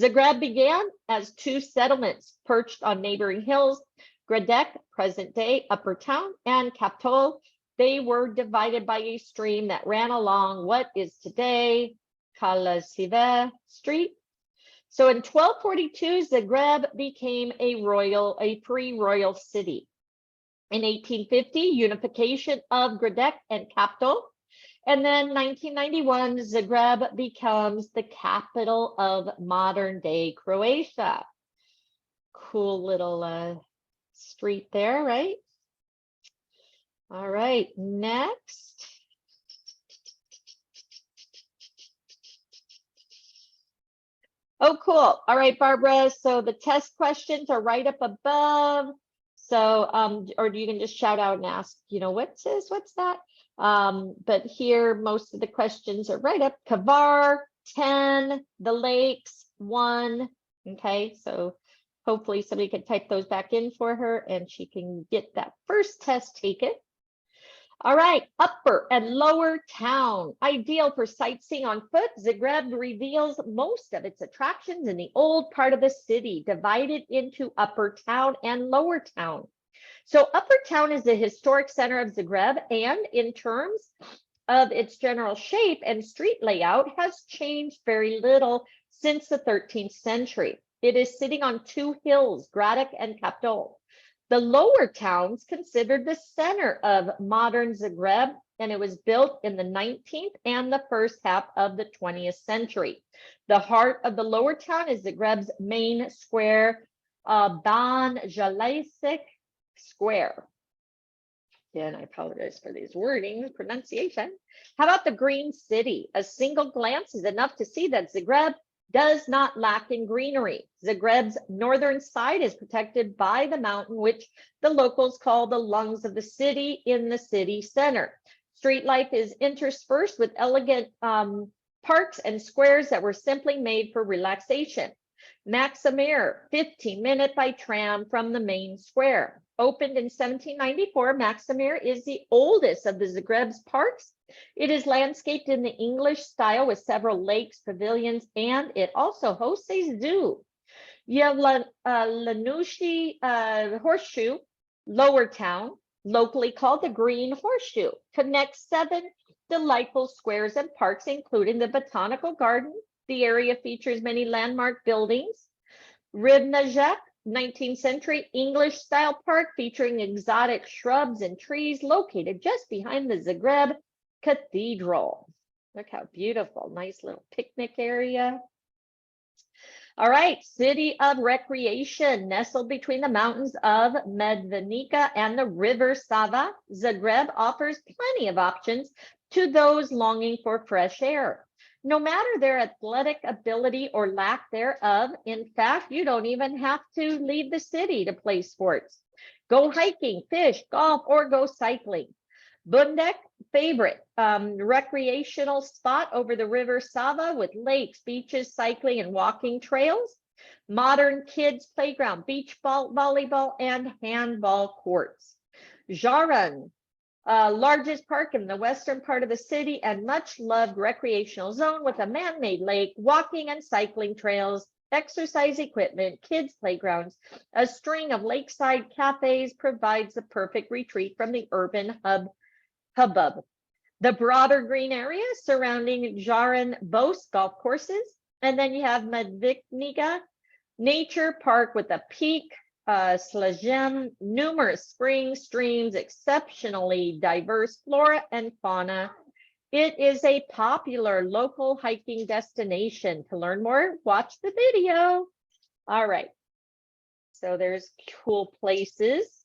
Zagreb began as two settlements perched on neighboring hills, Gradec, present-day Upper Town, and Capitol. They were divided by a stream that ran along what is today Kalasive Street. So in 1242, Zagreb became a pre-royal city. In 1850, unification of Gradec and Capitol. And then 1991, Zagreb becomes the capital of modern-day Croatia. Cool little street there, right? All right, next. Oh, cool. All right, Barbara. So the test questions are right up above. So, or you can just shout out and ask, you know, what's that? But here, most of the questions are right up. Kavar, 10, the lakes, 1. Okay, so hopefully somebody can type those back in for her and she can get that first test taken. All right, Upper and Lower Town, ideal for sightseeing on foot. Zagreb reveals most of its attractions in the old part of the city, divided into Upper Town and Lower Town. So Upper Town is the historic center of Zagreb, and in terms of its general shape and street layout, has changed very little since the 13th century. It is sitting on two hills, Gradec and Capitol. The Lower Town's considered the center of modern Zagreb, and it was built in the 19th and the first half of the 20th century. The heart of the Lower Town is Zagreb's main square, Ban Jalasic Square. Again, I apologize for these wording pronunciation. How about the Green City? A single glance is enough to see that Zagreb does not lack in greenery. Zagreb's northern side is protected by the mountain, which the locals call the lungs of the city in the city center. Street life is interspersed with elegant parks and squares that were simply made for relaxation. Maximir, 15-minute by tram from the main square. Opened in 1794, Maximir is the oldest of the Zagreb's parks. It is landscaped in the English style with several lakes, pavilions, and it also hosts a zoo. Lanushi Horseshoe, Lower Town, locally called the Green Horseshoe, connects 7 delightful squares and parks, including the Botanical Garden. The area features many landmark buildings. Rybnajek, 19th century English style park featuring exotic shrubs and trees, located just behind the Zagreb Cathedral. Look how beautiful, nice little picnic area. All right, city of recreation, nestled between the mountains of Medvednica and the river Sava, Zagreb offers plenty of options to those longing for fresh air. No matter their athletic ability or lack thereof, in fact, you don't even have to leave the city to play sports. Go hiking, fish, golf, or go cycling. Bundek, favorite recreational spot over the river Sava with lakes, beaches, cycling, and walking trails. Modern kids playground, beach ball, volleyball, and handball courts. Jaran, largest park in the western part of the city and much loved recreational zone with a man-made lake, walking and cycling trails, exercise equipment, kids playgrounds. A string of lakeside cafes provides the perfect retreat from the urban hubbub. The broader green area surrounding Jaran boasts golf courses, and then you have Medvednica Nature Park with a peak, Slajem, numerous springs, streams, exceptionally diverse flora and fauna. It is a popular local hiking destination. To learn more, watch the video. All right, so there's cool places.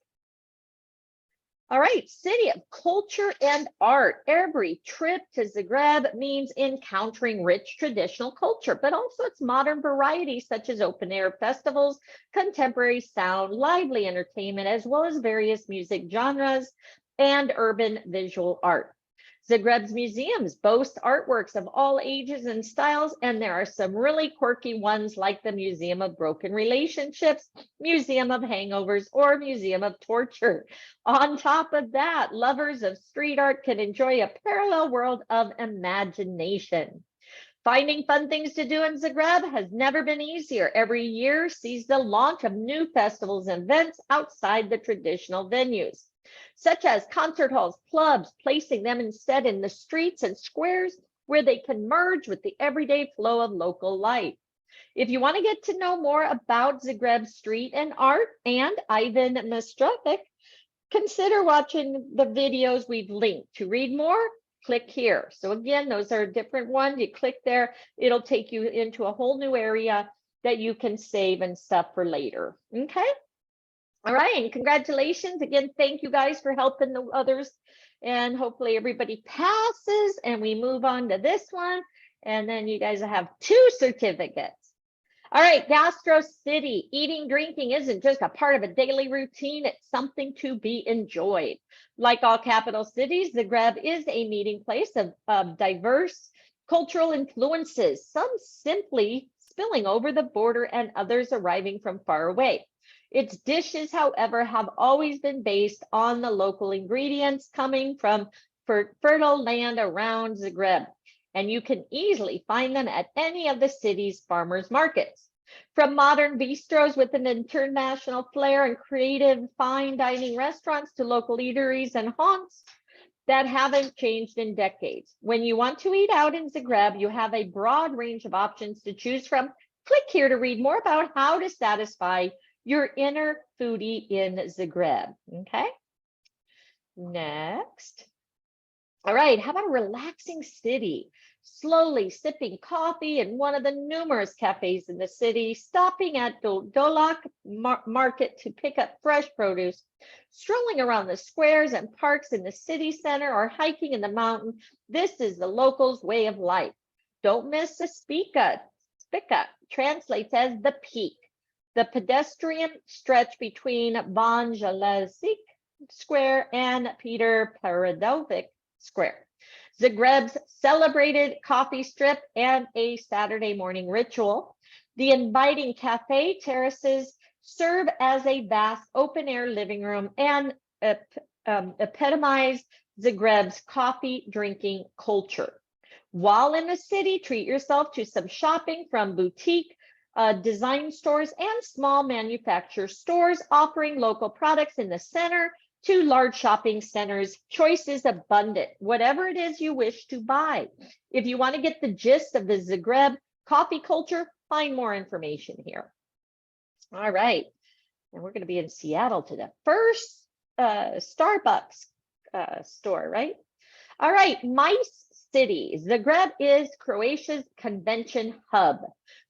All right, city of culture and art. Every trip to Zagreb means encountering rich traditional culture, but also its modern variety, such as open air festivals, contemporary sound, lively entertainment, as well as various music genres and urban visual art. Zagreb's museums boast artworks of all ages and styles, and there are some really quirky ones like the Museum of Broken Relationships, Museum of Hangovers, or Museum of Torture. On top of that, lovers of street art can enjoy a parallel world of imagination. Finding fun things to do in Zagreb has never been easier. Every year sees the launch of new festivals and events outside the traditional venues, such as concert halls, clubs, placing them instead in the streets and squares where they can merge with the everyday flow of local life. If you want to get to know more about Zagreb street and art and Ivan Mistrovic, consider watching the videos we've linked. To read more, click here. So again, those are different ones. You click there, it'll take you into a whole new area that you can save and stuff for later. Okay. All right, and congratulations. Again, thank you guys for helping the others. And hopefully everybody passes and we move on to this one. And then you guys have 2 certificates. All right, Gastro City. Eating, drinking isn't just a part of a daily routine. It's something to be enjoyed. Like all capital cities, Zagreb is a meeting place of diverse cultural influences, some simply spilling over the border and others arriving from far away. Its dishes, however, have always been based on the local ingredients coming from fertile land around Zagreb, and you can easily find them at any of the city's farmers markets. From modern bistros with an international flair and creative fine dining restaurants to local eateries and haunts that haven't changed in decades. When you want to eat out in Zagreb, you have a broad range of options to choose from. Click here to read more about how to satisfy your inner foodie in Zagreb. Okay. Next. All right, how about a relaxing city? Slowly sipping coffee in one of the numerous cafes in the city, stopping at Dolak Market to pick up fresh produce, strolling around the squares and parks in the city center, or hiking in the mountain. This is the locals' way of life. Don't miss the Spica translates as the peak, the pedestrian stretch between Ban Jelazic Square and Peter Paradovic Square. Zagreb's celebrated coffee strip and a Saturday morning ritual. The inviting cafe terraces serve as a vast open-air living room and epitomize Zagreb's coffee drinking culture. While in the city, treat yourself to some shopping from boutique design stores and small manufacturer stores offering local products in the center to large shopping centers. Choice is abundant, whatever it is you wish to buy. If you want to get the gist of the Zagreb coffee culture, find more information here. All right, and we're going to be in Seattle to the first Starbucks store, right? All right, MICE City. Zagreb is Croatia's convention hub.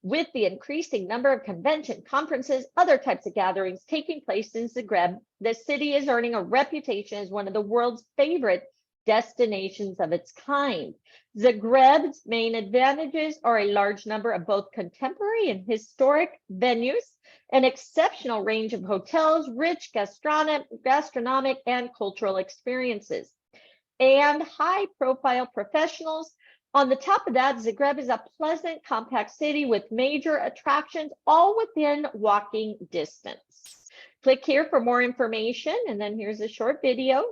With the increasing number of convention, conferences, other types of gatherings taking place in Zagreb, the city is earning a reputation as one of the world's favorite destinations of its kind. Zagreb's main advantages are a large number of both contemporary and historic venues, an exceptional range of hotels, rich gastronomic and cultural experiences, and high-profile professionals. On the top of that, Zagreb is a pleasant, compact city with major attractions all within walking distance. Click here for more information, and then here's a short video.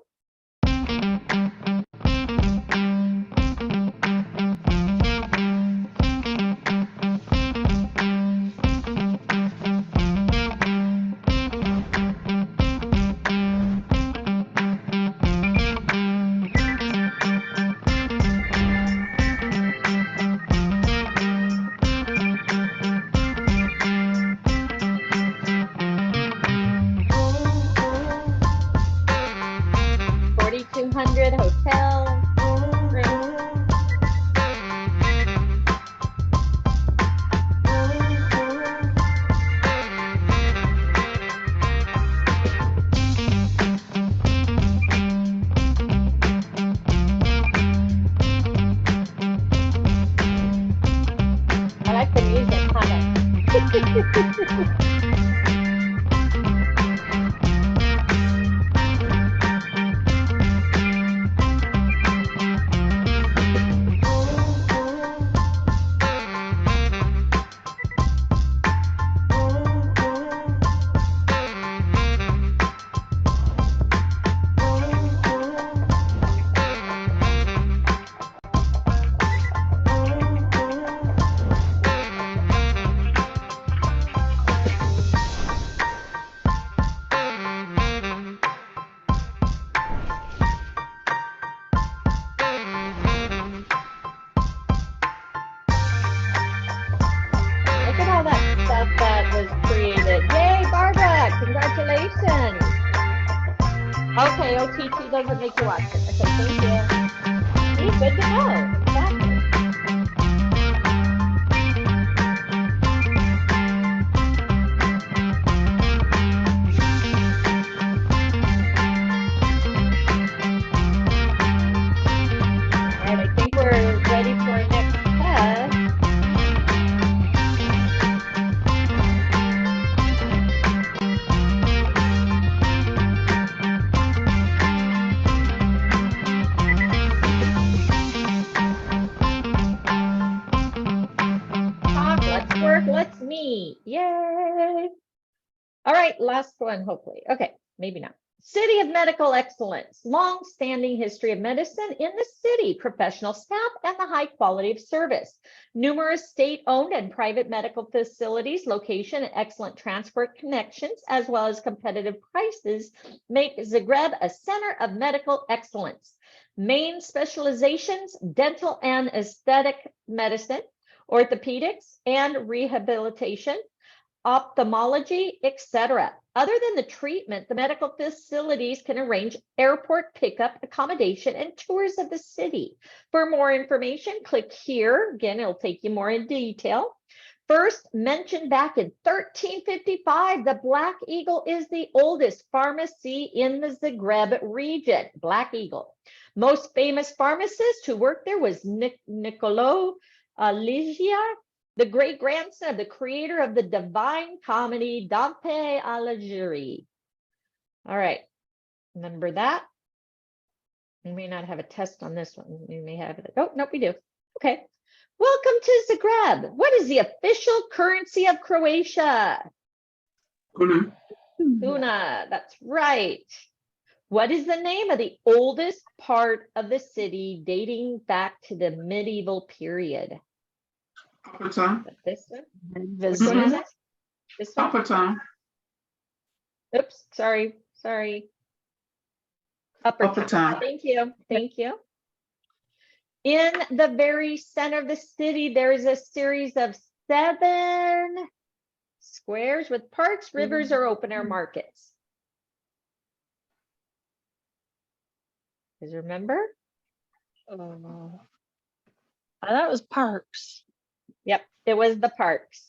Hotel. I like the music, kind of. Okay, OTT doesn't make you watch it. Okay, thank you. See, good to know. Exactly. All right, I think we're ready for our next test. Let's work, let's meet. Yay. All right, last one, hopefully. Okay, maybe not. City of Medical Excellence, long-standing history of medicine in the city, professional staff, and the high quality of service. Numerous state-owned and private medical facilities, location, and excellent transport connections, as well as competitive prices, make Zagreb a center of medical excellence. Main specializations, dental and aesthetic medicine, orthopedics and rehabilitation, ophthalmology, etc. Other than the treatment, the medical facilities can arrange airport pickup, accommodation, and tours of the city. For more information, click here. Again, it'll take you more in detail. First mentioned back in 1355, the Black Eagle is the oldest pharmacy in the Zagreb region. Black Eagle. Most famous pharmacist who worked there was Nicolo Ligia, the great-grandson of the creator of the Divine Comedy, Dante Alighieri. All right, remember that? We may not have a test on this one. We may have it. Oh, nope, we do. Okay. Welcome to Zagreb. What is the official currency of Croatia? Kuna. Kuna, that's right. What is the name of the oldest part of the city dating back to the medieval period? Upper Town. This one? This Which one is one? it? This one? Upper Town. Oops, sorry. Upper Town. Thank you. Thank you. In the very center of the city, there is a series of 7 squares with parks, rivers, or open air markets. Guys remember? That was parks. Yep, it was the parks.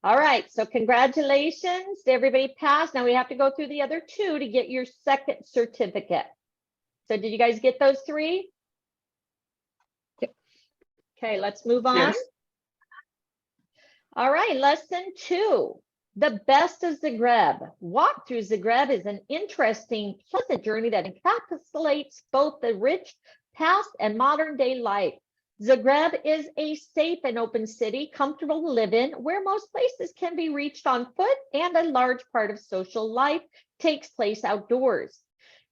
All right, so congratulations. Everybody passed. Now we have to go through the other 2 to get your second certificate. So did you guys get those 3? Okay, let's move on. Yes. All right, lesson 2. The best of Zagreb. Walk through Zagreb is an interesting, pleasant journey that encapsulates both the rich past and modern day life. Zagreb is a safe and open city, comfortable to live in, where most places can be reached on foot, and a large part of social life takes place outdoors.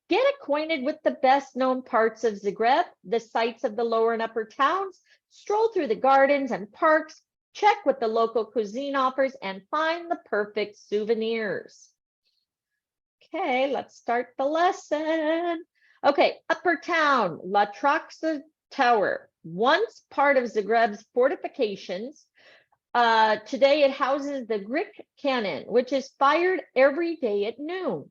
Get acquainted with the best known parts of Zagreb, the sights of the lower and upper towns, stroll through the gardens and parks, check what the local cuisine offers, and find the perfect souvenirs. Okay, let's start the lesson. Okay, upper town, La Traxa Tower. Once part of Zagreb's fortifications, today it houses the Greek cannon, which is fired every day at noon.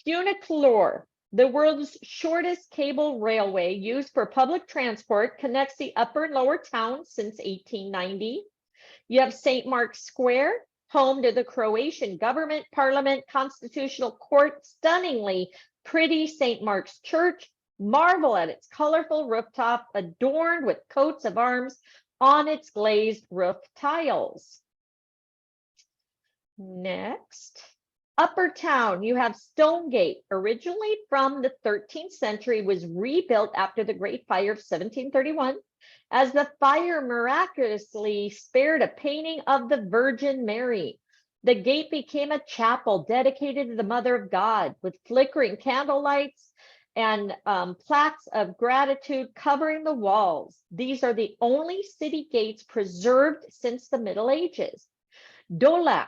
Funiculor, the world's shortest cable railway used for public transport, connects the upper and lower towns since 1890. You have St. Mark's Square, home to the Croatian government, parliament, constitutional court, stunningly pretty St. Mark's Church. Marvel at its colorful rooftop adorned with coats of arms on its glazed roof tiles. Next, upper town, you have Stonegate, originally from the 13th century, was rebuilt after the Great Fire of 1731. As the fire miraculously spared a painting of the Virgin Mary. The gate became a chapel dedicated to the Mother of God, with flickering candle lights and plaques of gratitude covering the walls. These are the only city gates preserved since the Middle Ages. Dolac,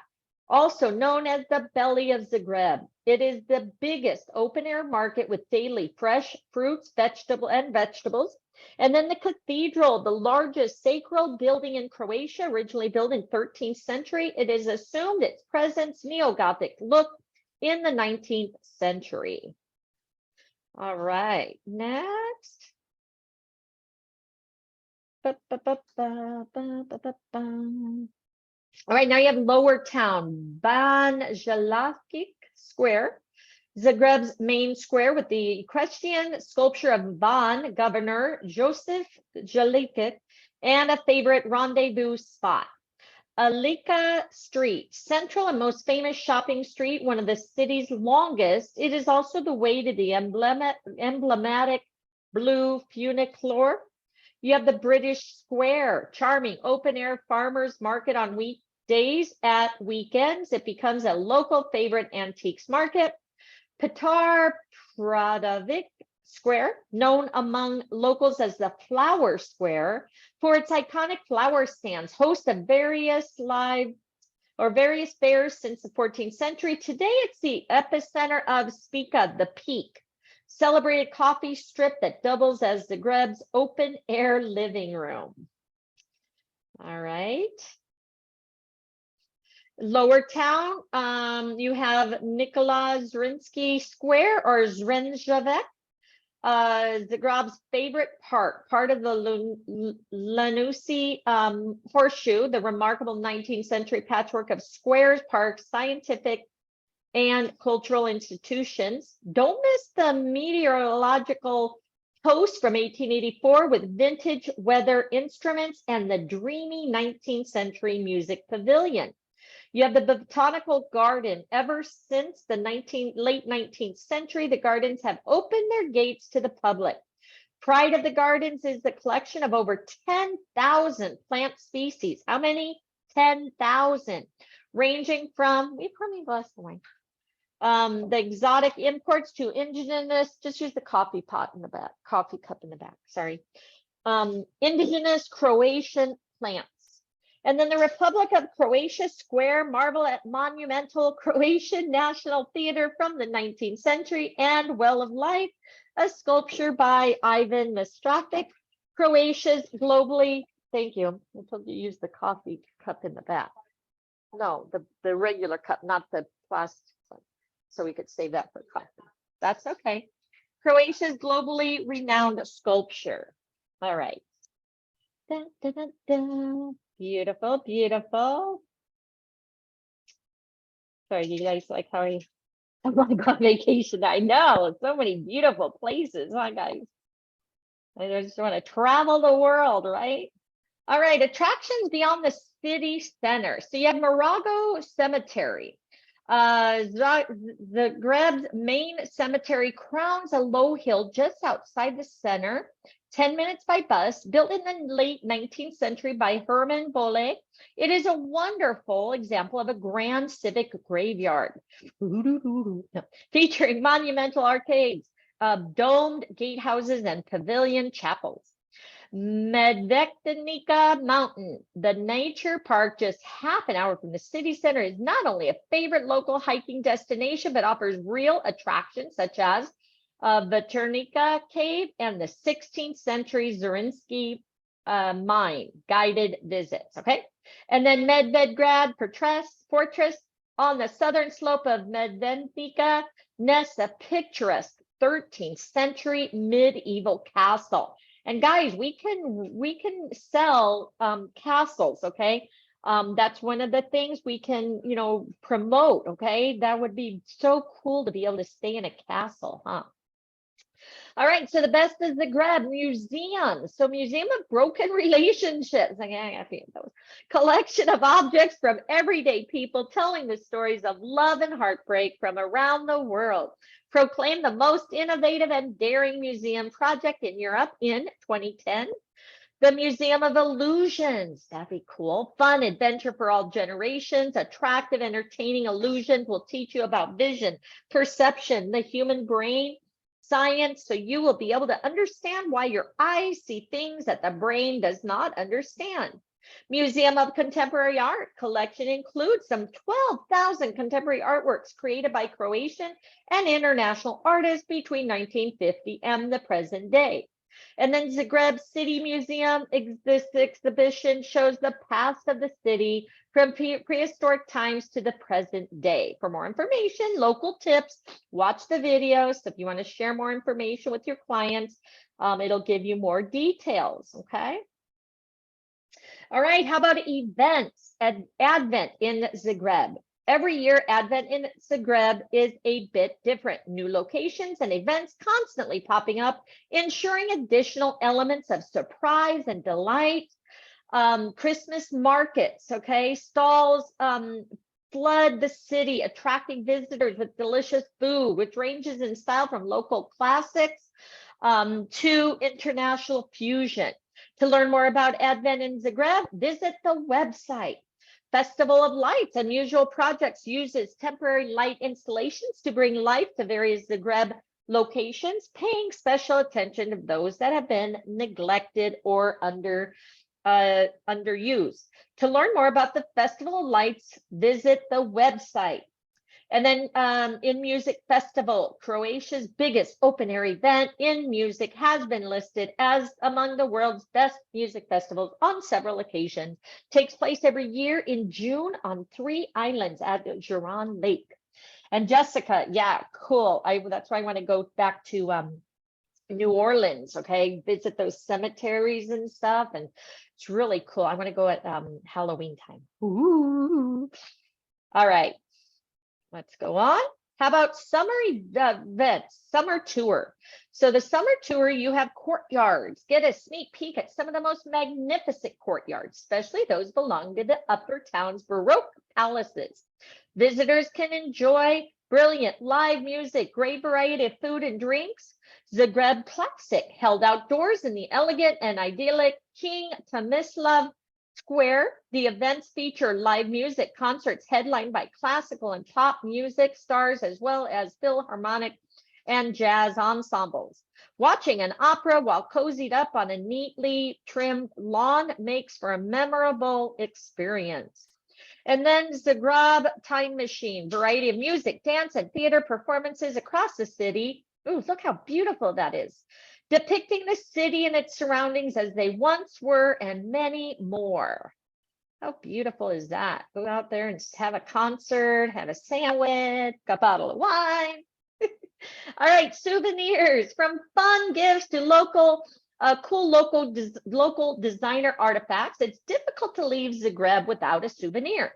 also known as the belly of Zagreb. It is the biggest open-air market with daily fresh fruits, vegetables. And then the cathedral, the largest sacral building in Croatia, originally built in 13th century. It is assumed its presence neo-Gothic look in the 19th century. All right, next. All right, now you have Lower Town, Ban Jelakic Square, Zagreb's main square with the equestrian sculpture of Ban Governor Joseph Jelakic and a favorite rendezvous spot. Alika Street, central and most famous shopping street, one of the city's longest. It is also the way to the emblematic blue funicular. You have the British Square, charming open-air farmers market on weekdays. At weekends, it becomes a local favorite antiques market. Petar Pradovic Square, known among locals as the Flower Square, for its iconic flower stands, hosts of various fairs since the 14th century. Today, it's the epicenter of Spica, the Peak, celebrated coffee strip that doubles as Zagreb's open-air living room. All right. Lower Town, you have Nikola Zrinski Square or Zrenjavec, Zagreb's favorite park, part of the Lanusi Horseshoe, the remarkable 19th century patchwork of squares, parks, scientific and cultural institutions. Don't miss the meteorological post from 1884 with vintage weather instruments and the dreamy 19th century music pavilion. You have the botanical garden. Ever since the late 19th century, the gardens have opened their gates to the public. Pride of the gardens is the collection of over 10,000 plant species. How many? 10,000, ranging from, we probably lost the line. The exotic imports to indigenous, just use the coffee pot in the back, coffee cup in the back, sorry. Indigenous Croatian plants. And then the Republic of Croatia Square, marvel at monumental Croatian National Theater from the 19th century, and Well of Life, a sculpture by Ivan Mistrafic. Croatia's globally, thank you. I told you to use the coffee cup in the back. No, the regular cup, not the plastic one. So we could save that for coffee. That's okay. Croatia's globally renowned sculpture. All right. Dun, dun, dun, dun. Beautiful, beautiful. Sorry, you guys like how I want to go on vacation. I know, so many beautiful places, huh, guys? I just want to travel the world, right? All right, attractions beyond the city center. So you have Morago Cemetery. Zagreb's main cemetery crowns a low hill just outside the center. 10 minutes by bus, built in the late 19th century by Herman Bolle. It is a wonderful example of a grand civic graveyard, featuring monumental arcades, domed gatehouses, and pavilion chapels. Medvednica Mountain, the nature park just half an hour from the city center, is not only a favorite local hiking destination, but offers real attractions such as Veternica Cave and the 16th century Zrinski mine guided visits. Okay, and then Medvedgrad Fortress on the southern slope of Medvednica nests a picturesque 13th century medieval castle. And guys, we can sell castles. Okay, that's one of the things we can promote. Okay, that would be so cool to be able to stay in a castle, huh? All right, so the best is the Zagreb Museum. So Museum of Broken Relationships. Collection of objects from everyday people telling the stories of love and heartbreak from around the world. Proclaimed the most innovative and daring museum project in Europe in 2010. The Museum of Illusions. That'd be cool. Fun adventure for all generations. Attractive, entertaining illusions will teach you about vision, perception, the human brain, science, so you will be able to understand why your eyes see things that the brain does not understand. Museum of Contemporary Art collection includes some 12,000 contemporary artworks created by Croatian and international artists between 1950 and the present day. And then Zagreb City Museum, this exhibition shows the past of the city from prehistoric times to the present day. For more information, local tips, watch the videos. So if you want to share more information with your clients, it'll give you more details, okay? All right, how about events? Advent in Zagreb. Every year, Advent in Zagreb is a bit different. New locations and events constantly popping up, ensuring additional elements of surprise and delight. Christmas markets, okay, stalls flood the city, attracting visitors with delicious food, which ranges in style from local classics to international fusion. To learn more about Advent in Zagreb, visit the website. Festival of Lights, unusual projects, uses temporary light installations to bring life to various Zagreb locations, paying special attention to those that have been neglected or underused. To learn more about the Festival of Lights, visit the website. And then in Music Festival, Croatia's biggest open air event in music, has been listed as among the world's best music festivals on several occasions. Takes place every year in June on 3 islands at Juran Lake. And Jessica, yeah, cool. That's why I want to go back to New Orleans, okay? Visit those cemeteries and stuff, and it's really cool. I want to go at Halloween time. Ooh. All right. Let's go on. How about summer events, summer tour? So the summer tour, you have courtyards. Get a sneak peek at some of the most magnificent courtyards, especially those belonging to the upper town's Baroque palaces. Visitors can enjoy brilliant live music, great variety of food and drinks. Zagreb Classic, held outdoors in the elegant and idyllic King Tomislav Square. The events feature live music concerts headlined by classical and pop music stars, as well as philharmonic and jazz ensembles. Watching an opera while cozied up on a neatly trimmed lawn makes for a memorable experience. And then Zagreb Time Machine, variety of music, dance, and theater performances across the city. Ooh, look how beautiful that is. Depicting the city and its surroundings as they once were, and many more. How beautiful is that? Go out there and have a concert, have a sandwich, a bottle of wine. All right, souvenirs, from fun gifts to local, cool local designer artifacts. It's difficult to leave Zagreb without a souvenir.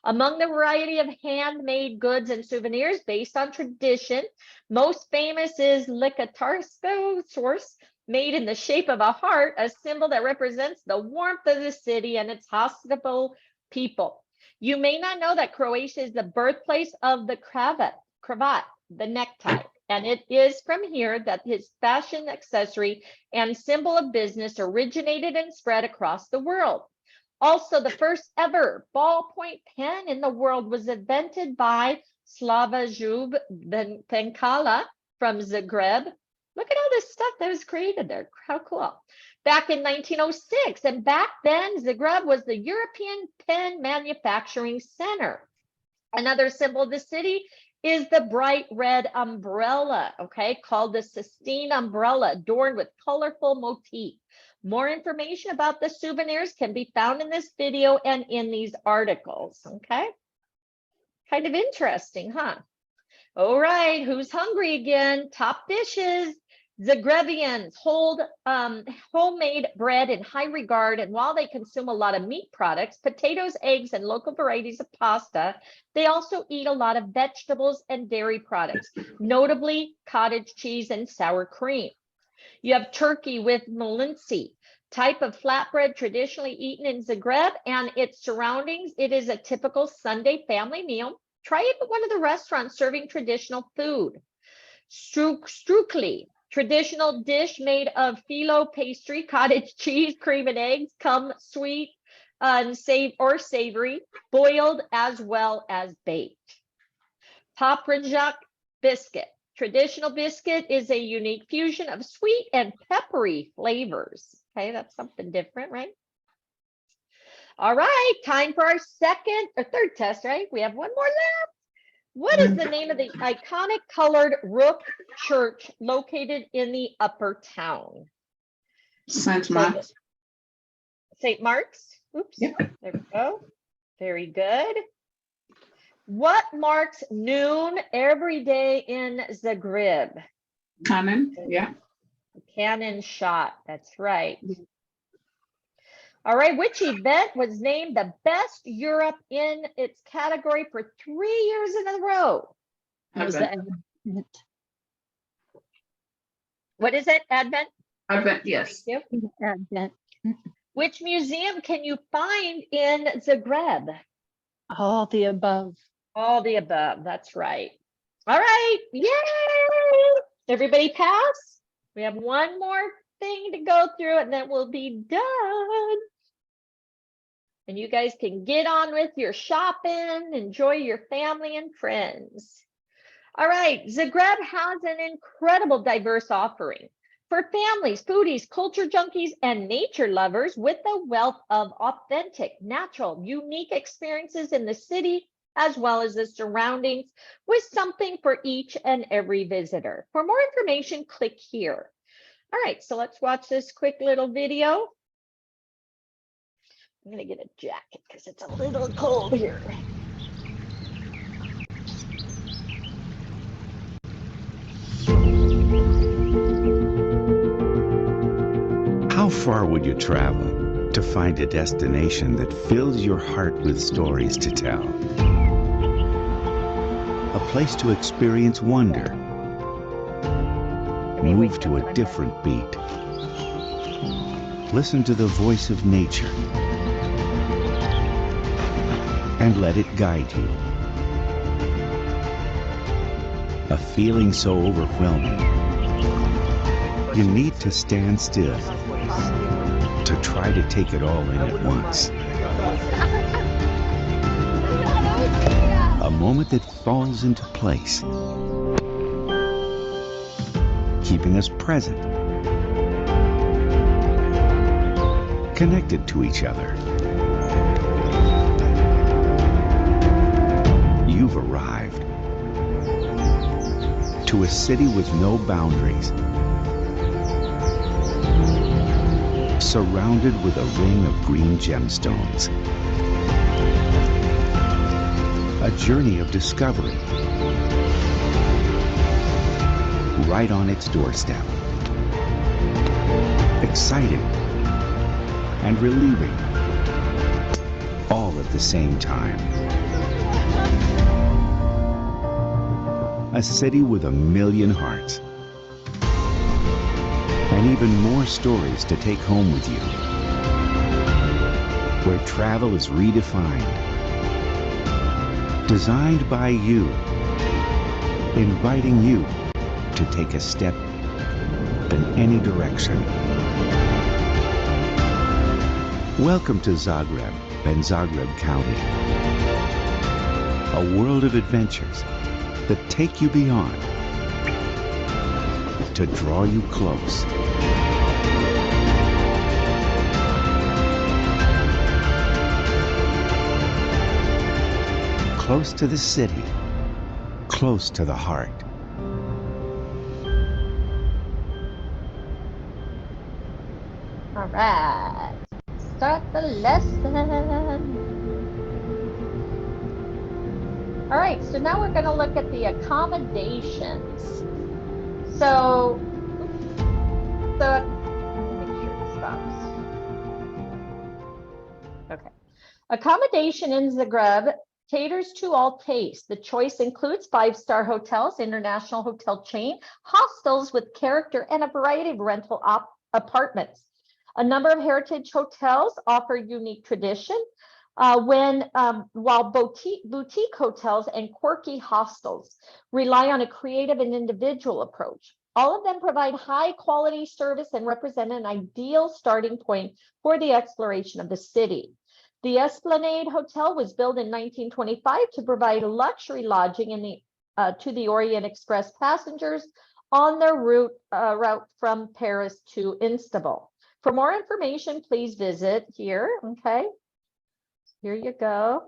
Among the variety of handmade goods and souvenirs based on tradition, most famous is Likatarsko source, made in the shape of a heart, a symbol that represents the warmth of the city and its hospitable people. You may not know that Croatia is the birthplace of the cravat, the necktie, and it is from here that his fashion accessory and symbol of business originated and spread across the world. Also, the first ever ballpoint pen in the world was invented by Slava Zub Penkala from Zagreb. Look at all this stuff that was created there. How cool. Back in 1906, and back then, Zagreb was the European pen manufacturing center. Another symbol of the city is the bright red umbrella, okay, called the Sistine umbrella, adorned with colorful motifs. More information about the souvenirs can be found in this video and in these articles, okay? Kind of interesting, huh? All right, who's hungry again? Top dishes. Zagrebians hold homemade bread in high regard, and while they consume a lot of meat products, potatoes, eggs, and local varieties of pasta, they also eat a lot of vegetables and dairy products, notably cottage cheese and sour cream. You have turkey with malinci, type of flatbread traditionally eaten in Zagreb and its surroundings. It is a typical Sunday family meal. Try it at one of the restaurants serving traditional food. Strukli, traditional dish made of phyllo pastry, cottage cheese, cream, and eggs, come sweet and savory, boiled as well as baked. Paprajak biscuit. Traditional biscuit is a unique fusion of sweet and peppery flavors. Okay, that's something different, right? All right, time for our third test, right? We have one more left. What is the name of the iconic colored roof church located in the upper town? St. Mark's. St. Mark's. Oops. Yeah. There we go. Very good. What marks noon every day in Zagreb? Cannon, yeah. Cannon shot, that's right. All right, which event was named the best Europe in its category for 3 years in a row? Was the What is it, Advent? Advent, yes. Thank you. Advent. Which museum can you find in Zagreb? All the above. All the above, that's right. All right, yay! Everybody pass? We have one more thing to go through and then we'll be done. And you guys can get on with your shopping, enjoy your family and friends. All right, Zagreb has an incredible diverse offering for families, foodies, culture junkies, and nature lovers with a wealth of authentic, natural, unique experiences in the city as well as the surroundings with something for each and every visitor. For more information, click here. All right, so let's watch this quick little video. I'm gonna get a jacket because it's a little cold here. How far would you travel to find a destination that fills your heart with stories to tell? A place to experience wonder, move to a different beat, listen to the voice of nature, and let it guide you. A feeling so overwhelming, you need to stand still to try to take it all in at once. A moment that falls into place, keeping us present, connected to each other. You've arrived to a city with no boundaries, surrounded with a ring of green gemstones. A journey of discovery, right on its doorstep. Exciting and relieving, all at the same time. A city with a million hearts, and even more stories to take home with you, where travel is redefined, designed by you, inviting you to take a step in any direction. Welcome to Zagreb and Zagreb County, a world of adventures that take you beyond, to draw you close. Close to the city, close to the heart. All right, start the lesson. All right, so now we're going to look at the accommodations. So let me make sure it stops. Okay. Accommodation in Zagreb caters to all tastes. The choice includes 5-star hotels, international hotel chain, hostels with character, and a variety of rental apartments. A number of heritage hotels offer unique tradition, while boutique hotels and quirky hostels rely on a creative and individual approach. All of them provide high quality service and represent an ideal starting point for the exploration of the city. The Esplanade Hotel was built in 1925 to provide luxury lodging to the Orient Express passengers on their route from Paris to Istanbul. For more information, please visit here. Okay. Here you go.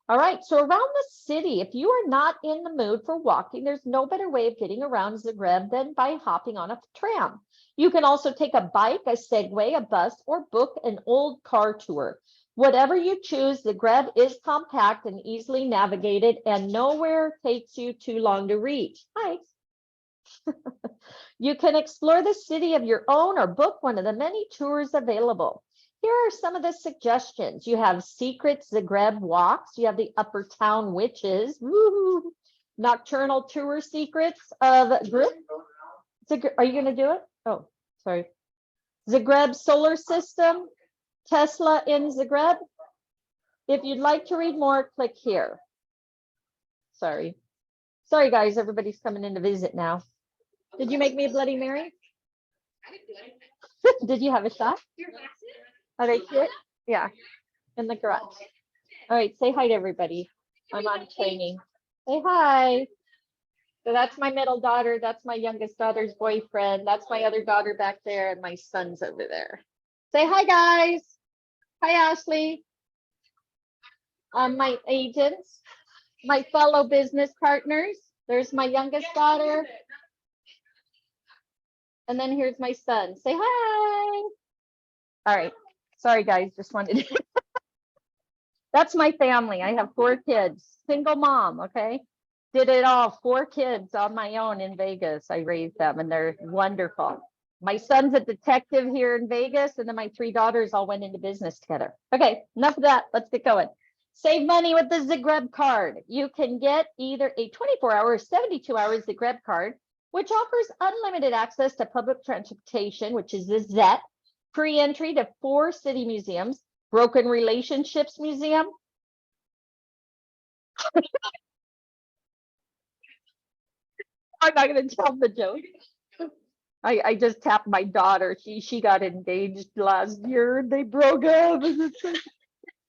All right, so around the city, if you are not in the mood for walking, there's no better way of getting around Zagreb than by hopping on a tram. You can also take a bike, a Segway, a bus, or book an old car tour. Whatever you choose, Zagreb is compact and easily navigated, and nowhere takes you too long to reach. Hi. You can explore the city of your own or book one of the many tours available. Here are some of the suggestions. You have secret Zagreb walks. You have the Upper Town Witches. Woo! Nocturnal tour secrets of Zagreb. Are you going to do it? Oh, sorry. Zagreb solar system. Tesla in Zagreb. If you'd like to read more, click here. Sorry. Sorry, guys. Everybody's coming in to visit now. Did you make me a Bloody Mary? Did you have a shot? Are they cute? Yeah, in the garage. All right, say hi to everybody. I'm on training. Say hi. So that's my middle daughter. That's my youngest daughter's boyfriend. That's my other daughter back there, and my son's over there. Say hi, guys. Hi, Ashley. My agents, my fellow business partners. There's my youngest daughter. And then here's my son. Say hi. All right. Sorry, guys. Just wanted to. That's my family. I have 4 kids. Single mom, okay? Did it all. 4 kids on my own in Vegas. I raised them, and they're wonderful. My son's a detective here in Vegas, and then my 3 daughters all went into business together. Okay, enough of that. Let's get going. Save money with the Zagreb card. You can get either a 24-hour or 72-hour Zagreb card, which offers unlimited access to public transportation, which is the ZET, free entry to 4 city museums, Broken Relationships Museum. I'm not going to tell the joke. I just tapped my daughter. She got engaged last year. They broke up. It's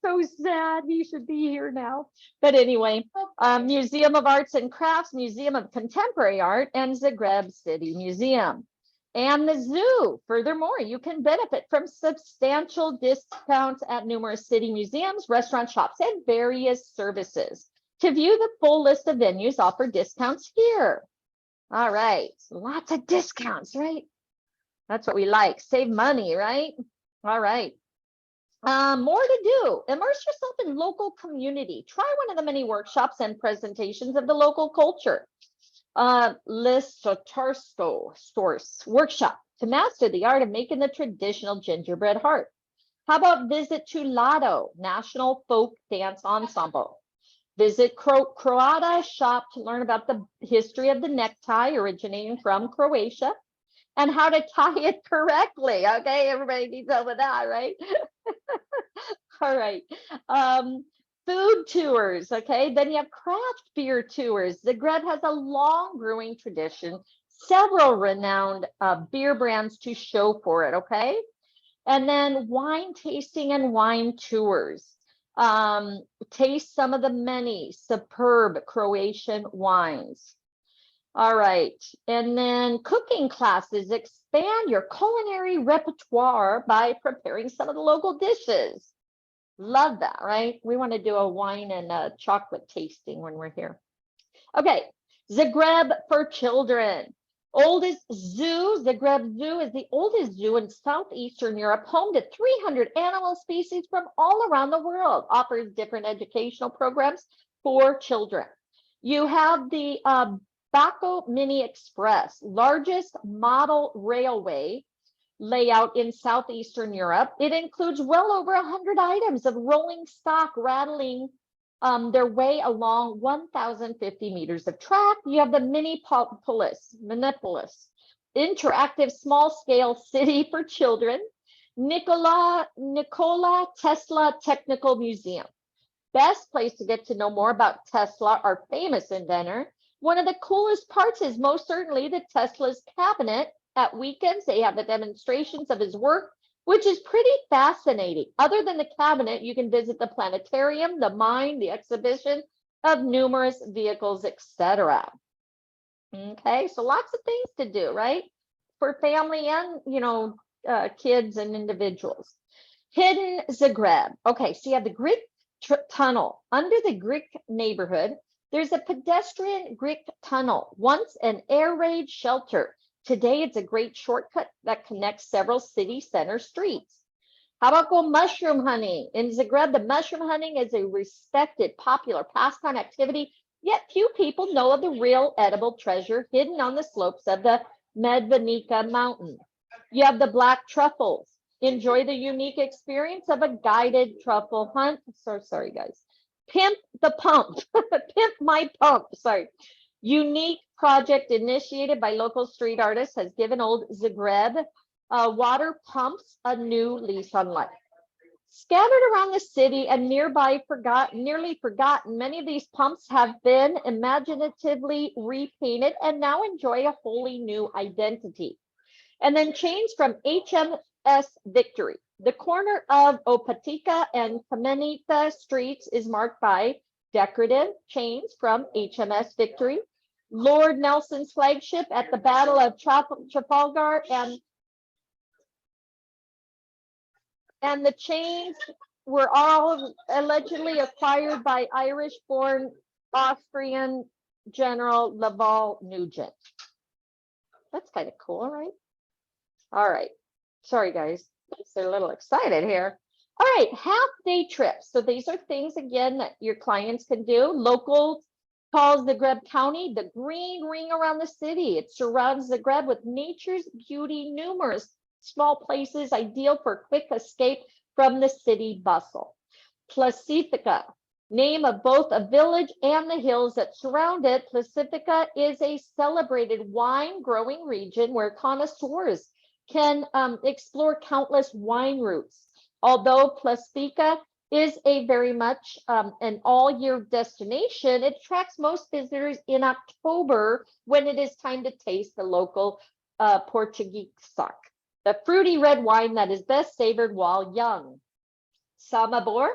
so sad. He should be here now. But anyway, Museum of Arts and Crafts, Museum of Contemporary Art, and Zagreb City Museum. And the zoo. Furthermore, you can benefit from substantial discounts at numerous city museums, restaurant shops, and various services. To view the full list of venues, offer discounts here. All right, lots of discounts, right? That's what we like. Save money, right? All right. More to do. Immerse yourself in local community. Try one of the many workshops and presentations of the local culture. Listotarsko Stores workshop to master the art of making the traditional gingerbread heart. How about visit to Lado National Folk Dance Ensemble? Visit Croatia shop to learn about the history of the necktie originating from Croatia and how to tie it correctly. Okay, everybody needs help with that, right? All right. Food tours, okay? Then you have craft beer tours. Zagreb has a long brewing tradition, several renowned beer brands to show for it, okay? And then wine tasting and wine tours. Taste some of the many superb Croatian wines. All right, and then cooking classes. Expand your culinary repertoire by preparing some of the local dishes. Love that, right? We want to do a wine and a chocolate tasting when we're here. Okay, Zagreb for children. Oldest zoo, Zagreb Zoo is the oldest zoo in southeastern Europe, home to 300 animal species from all around the world, offers different educational programs for children. You have the Baco Mini Express, largest model railway layout in southeastern Europe. It includes well over 100 items of rolling stock rattling their way along 1,050 meters of track. You have the Minipolis, interactive small-scale city for children. Nikola Tesla Technical Museum. Best place to get to know more about Tesla, our famous inventor. One of the coolest parts is most certainly the Tesla's cabinet. At weekends, they have the demonstrations of his work, which is pretty fascinating. Other than the cabinet, you can visit the planetarium, the mine, the exhibition of numerous vehicles, etc. Okay, so lots of things to do, right? For family and, kids and individuals. Hidden Zagreb. Okay, so you have the Greek tunnel. Under the Greek neighborhood, there's a pedestrian Greek tunnel, once an air raid shelter. Today, it's a great shortcut that connects several city center streets. How about go mushroom hunting? In Zagreb, the mushroom hunting is a respected, popular pastime activity, yet few people know of the real edible treasure hidden on the slopes of the Medvednica mountain. You have the black truffles. Enjoy the unique experience of a guided truffle hunt. So sorry, guys. Pimp the pump. Pimp my pump. Sorry. Unique project initiated by local street artists has given old Zagreb water pumps a new lease on life. Scattered around the city and nearby nearly forgotten, many of these pumps have been imaginatively repainted and now enjoy a wholly new identity. And then chains from HMS Victory. The corner of Opatica and Kamenita streets is marked by decorative chains from HMS Victory. Lord Nelson's flagship at the Battle of Trafalgar, and the chains were all allegedly acquired by Irish-born Austrian General Laval Nugent. That's kind of cool, right? All right. Sorry, guys. They're a little excited here. All right, half-day trips. So these are things, again, that your clients can do. Local calls Zagreb County the green ring around the city. It surrounds Zagreb with nature's beauty, numerous small places ideal for quick escape from the city bustle. Plasifica, name of both a village and the hills that surround it. Plasifica is a celebrated wine growing region where connoisseurs can explore countless wine routes. Although Plasifica is a very much an all-year destination, it attracts most visitors in October when it is time to taste the local Portuguese sock, the fruity red wine that is best savored while young. Samobor,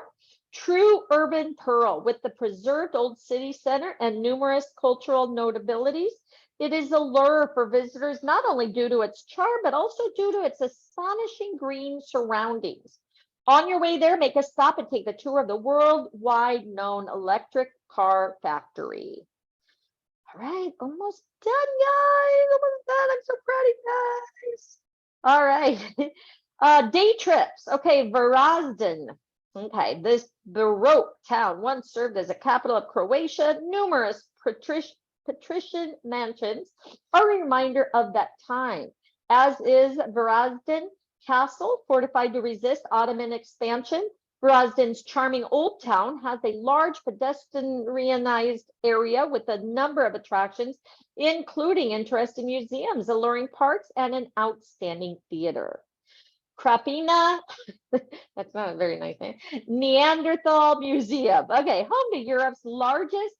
true urban pearl with the preserved old city center and numerous cultural notabilities. It is a lure for visitors not only due to its charm, but also due to its astonishing green surroundings. On your way there, make a stop and take a tour of the worldwide known electric car factory. All right, almost done, guys. Almost done. I'm so proud of you guys. All right. Day trips. Okay, Varazdin. Okay, this Baroque town once served as a capital of Croatia. Numerous patrician mansions are a reminder of that time, as is Varazdin Castle, fortified to resist Ottoman expansion. Varazdin's charming old town has a large pedestrianized area with a number of attractions, including interesting museums, alluring parks, and an outstanding theater. Krapina, that's not a very nice name, Neanderthal Museum. Okay, home to Europe's largest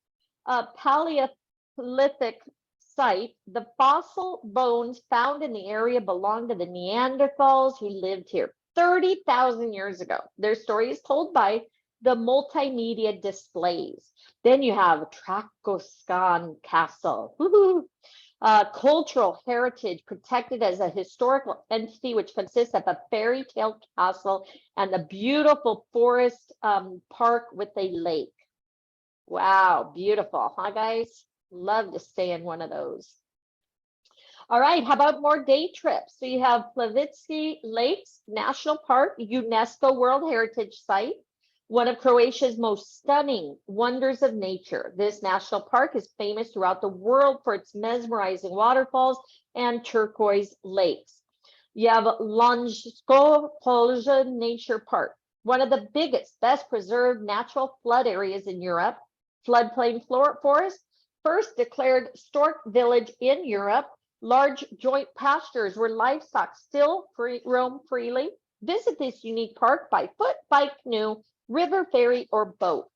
Paleolithic site. The fossil bones found in the area belong to the Neanderthals who lived here 30,000 years ago. Their story is told by the multimedia displays. Then you have Trakoskan Castle. Cultural heritage protected as a historical entity, which consists of a fairy tale castle and a beautiful forest park with a lake. Wow, beautiful, huh, guys? Love to stay in one of those. All right, how about more day trips? So you have Plavitsky Lakes National Park, UNESCO World Heritage Site, one of Croatia's most stunning wonders of nature. This national park is famous throughout the world for its mesmerizing waterfalls and turquoise lakes. You have Lonjsko Polja Nature Park, one of the biggest, best preserved natural flood areas in Europe. Floodplain forest, first declared stork village in Europe. Large joint pastures where livestock still roam freely. Visit this unique park by foot, bike, canoe, river, ferry, or boat.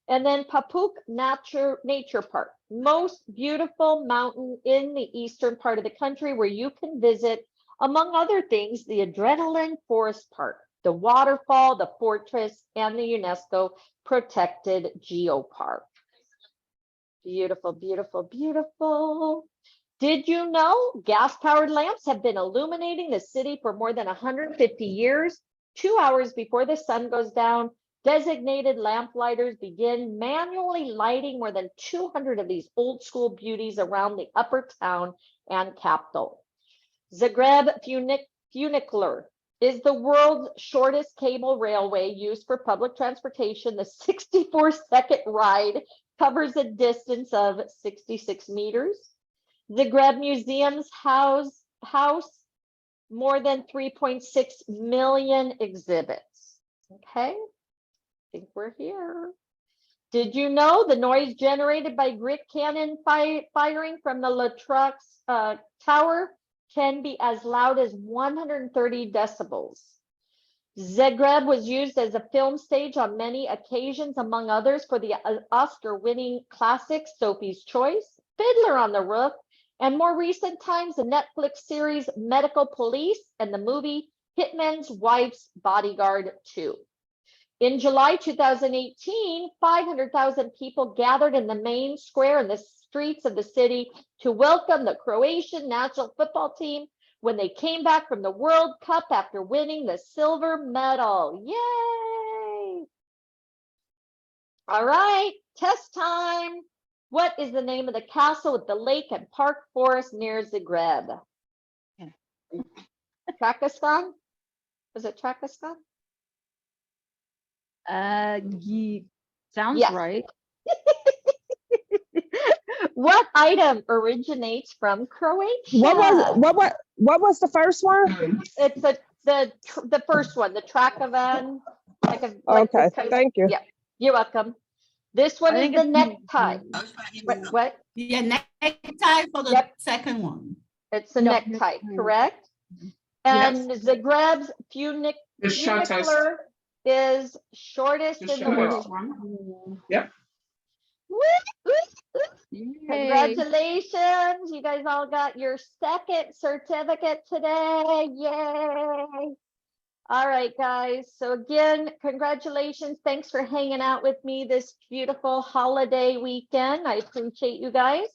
And then Papuk Nature Park, most beautiful mountain in the eastern part of the country where you can visit, among other things, the Adrenaline Forest Park, the waterfall, the fortress, and the UNESCO protected geopark. Beautiful, beautiful, beautiful. Did you know gas-powered lamps have been illuminating the city for more than 150 years? 2 hours before the sun goes down, designated lamp-lighters begin manually lighting more than 200 of these old-school beauties around the upper town and capital. Zagreb Funicular is the world's shortest cable railway used for public transportation. The 64-second ride covers a distance of 66 meters. Zagreb Museum's house more than 3.6 million exhibits. Okay, I think we're here. Did you know the noise generated by grit cannon firing from the Latrox tower can be as loud as 130 decibels? Zagreb was used as a film stage on many occasions, among others for the Oscar-winning classic Sophie's Choice, Fiddler on the Roof, and more recent times the Netflix series Medical Police and the movie Hitman's Wife's Bodyguard 2. In July 2018, 500,000 people gathered in the main square in the streets of the city to welcome the Croatian national football team when they came back from the World Cup after winning the silver medal. Yay! All right, test time. What is the name of the castle with the lake and park forest near Zagreb? Trakistan? Was it Trakistan? Sounds yes. right. What item originates from Croatia? What was the first one? It's the first one, the Trakavan. Okay, thank you. Yeah, you're welcome. This one is the necktie. What? Yeah, necktie for the second one. It's the necktie, correct? And Zagreb's funicular is shortest in the world. Yep. Congratulations. You guys all got your second certificate today. Yay. All right, guys. So again, congratulations. Thanks for hanging out with me this beautiful holiday weekend. I appreciate you guys.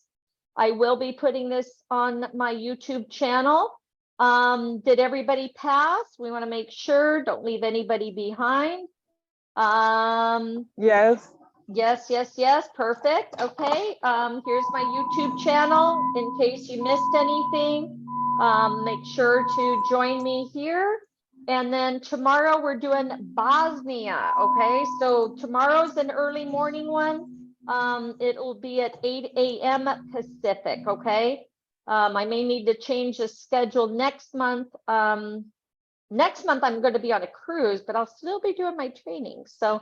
I will be putting this on my YouTube channel. Did everybody pass? We want to make sure, don't leave anybody behind. Yes. Yes. Perfect. Okay. Here's my YouTube channel in case you missed anything. Make sure to join me here. And then tomorrow we're doing Bosnia. Okay. So tomorrow's an early morning one. It'll be at 8 a.m. Pacific. Okay. I may need to change the schedule next month. Next month I'm going to be on a cruise, but I'll still be doing my training. So,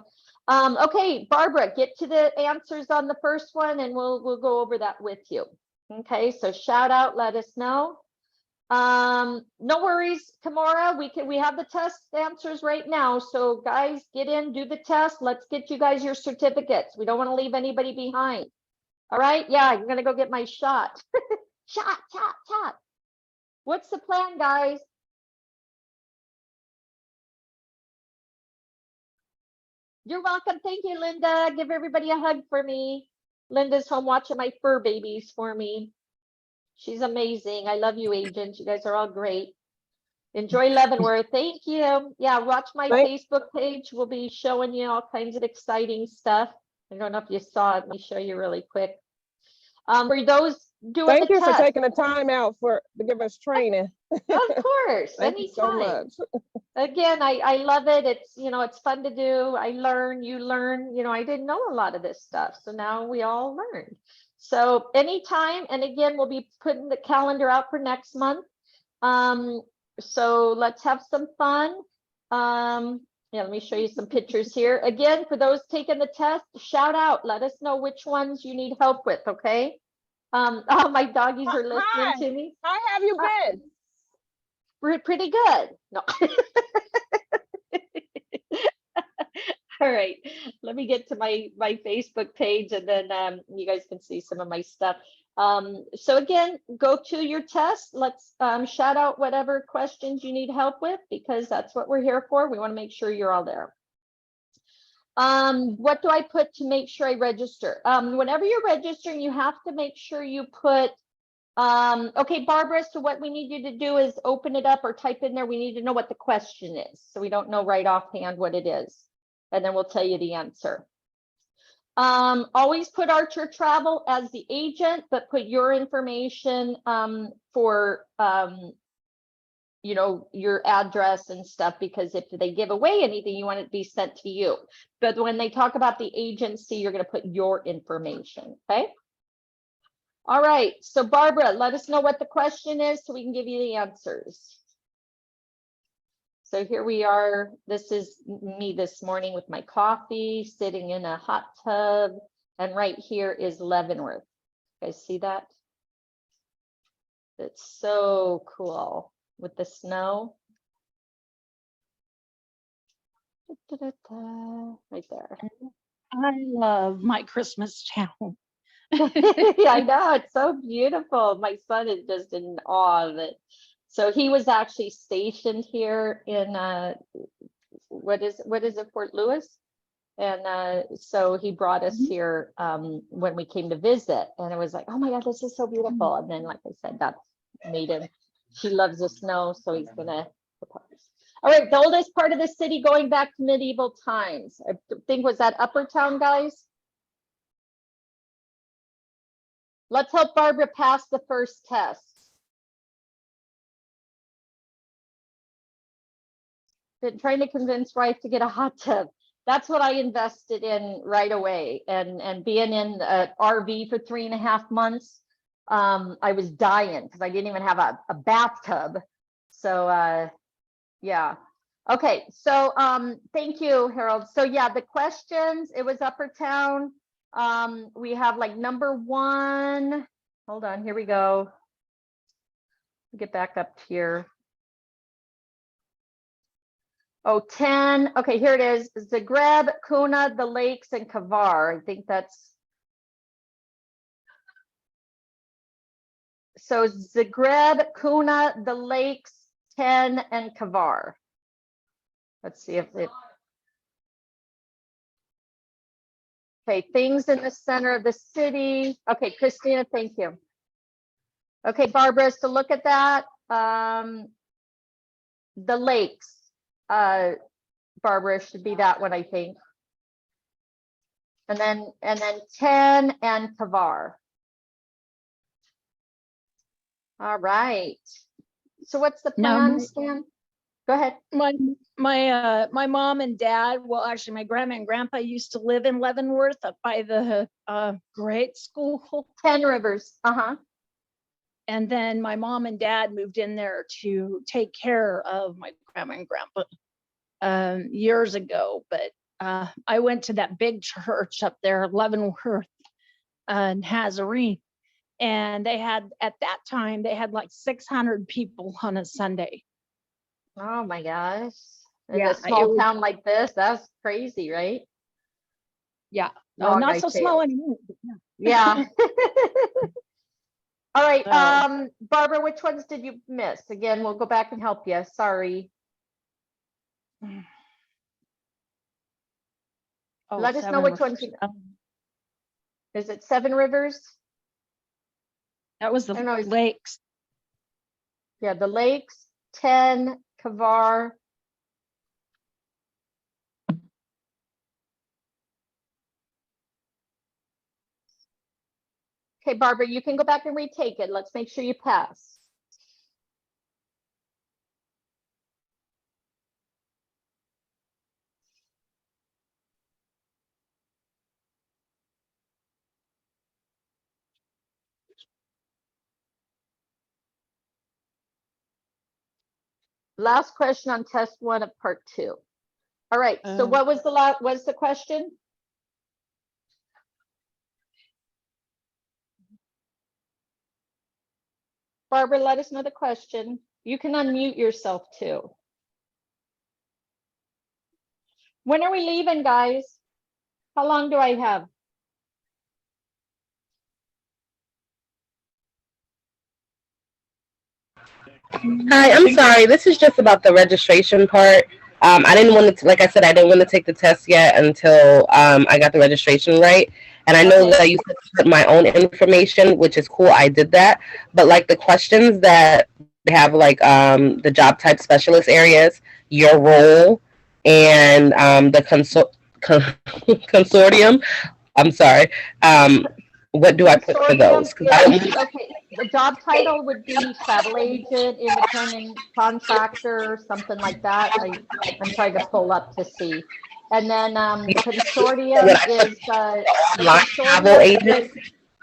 okay, Barbara, get to the answers on the first one and we'll go over that with you. Okay, so shout out, let us know. No worries, Kimura, we have the test answers right now. So guys, get in, do the test. Let's get you guys your certificates. We don't want to leave anybody behind. All right, yeah, I'm gonna go get my shot. Shot. What's the plan, guys? You're welcome. Thank you, Linda. Give everybody a hug for me. Linda's home watching my fur babies for me. She's amazing. I love you, agents. You guys are all great. Enjoy Leavenworth. Thank you. Yeah, watch my Facebook page. We'll be showing you all kinds of exciting stuff. I don't know if you saw it. Let me show you really quick. For those doing Thank the you test, for taking the time out to give us training. Of course, Thank you so anytime. much. Again, I love it. It's, it's fun to do. I learn, you learn. I didn't know a lot of this stuff. So now we all learned. So anytime, and again, we'll be putting the calendar out for next month. So let's have some fun. Yeah, let me show you some pictures here. Again, for those taking the test, shout out. Let us know which ones you need help with, okay? Oh, my doggies are listening to me. How have you been? We're pretty good. No. All right, let me get to my Facebook page and then you guys can see some of my stuff. So again, go to your test. Let's shout out whatever questions you need help with, because that's what we're here for. We want to make sure you're all there. What do I put to make sure I register? Whenever you're registering, you have to make sure you put, okay, Barbara, so what we need you to do is open it up or type in there. We need to know what the question is. So we don't know right offhand what it is. And then we'll tell you the answer. Always put Archer Travel as the agent, but put your information for you know, your address and stuff, because if they give away anything, you want it to be sent to you. But when they talk about the agency, you're going to put your information. Okay. All right. So Barbara, let us know what the question is so we can give you the answers. So here we are. This is me this morning with my coffee, sitting in a hot tub. And right here is Leavenworth. You guys see that? It's so cool with the snow. Right there. I love my Christmas town. I know, it's so beautiful. My son is just in awe of it. So he was actually stationed here in what is it, Fort Lewis? And so he brought us here when we came to visit, and it was like, oh my God, this is so beautiful. And then, like I said, that made him, he loves the snow, so he's gonna propose. All right, the oldest part of the city going back to medieval times. I think, was that Upper Town, guys? Let's help Barbara pass the first test. Been trying to convince Rice to get a hot tub. That's what I invested in right away. And being in an RV for 3.5 months, I was dying because I didn't even have a bathtub. So yeah. Okay, so thank you, Harold. So yeah, the questions, it was Upper Town. We have like number 1. Hold on, here we go. Get back up here. Oh, 10. Okay, here it is. Zagreb, Kuna, the Lakes, and Kavar. I think that's. So Zagreb, Kuna, the Lakes, 10, and Kavar. Let's see if it. Okay, things in the center of the city. Okay, Christina, thank you. Okay, Barbara, so look at that. The lakes. Barbara, should be that one, I think. And then 10 and Kavar. All right. So what's the plan, Stan? Go ahead. My mom and dad, well, actually my grandma and grandpa used to live in Leavenworth up by the grade school. 10 Rivers. And then my mom and dad moved in there to take care of my grandma and grandpa years ago. But I went to that big church up there, Leavenworth and Nazarene. And they had, at that time, they had like 600 people on a Sunday. Oh my gosh. In a small town like this, that's crazy, right? Yeah. No, not so small anymore. Yeah. All right, Barbara, which ones did you miss? Again, we'll go back and help you. Sorry. Let us know which ones. Is it 7 Rivers? That was the lakes. Yeah, the lakes, 10, Kavar. Okay, Barbara, you can go back and retake it. Let's make sure you pass. Last question on test 1 of part 2. All right, so what was the question? Barbara, let us know the question. You can unmute yourself too. When are we leaving, guys? How long do I have? Hi, I'm sorry. This is just about the registration part. I didn't want to, like I said, I didn't want to take the test yet until I got the registration right. And I know that you put my own information, which is cool. I did that. But like the questions that have like the job type specialist areas, your role, and the consortium. I'm sorry. What do I put for those? Okay, the job title would be travel agent, independent contractor, something like that. I'm trying to pull up to see. And then consortium is travel agent.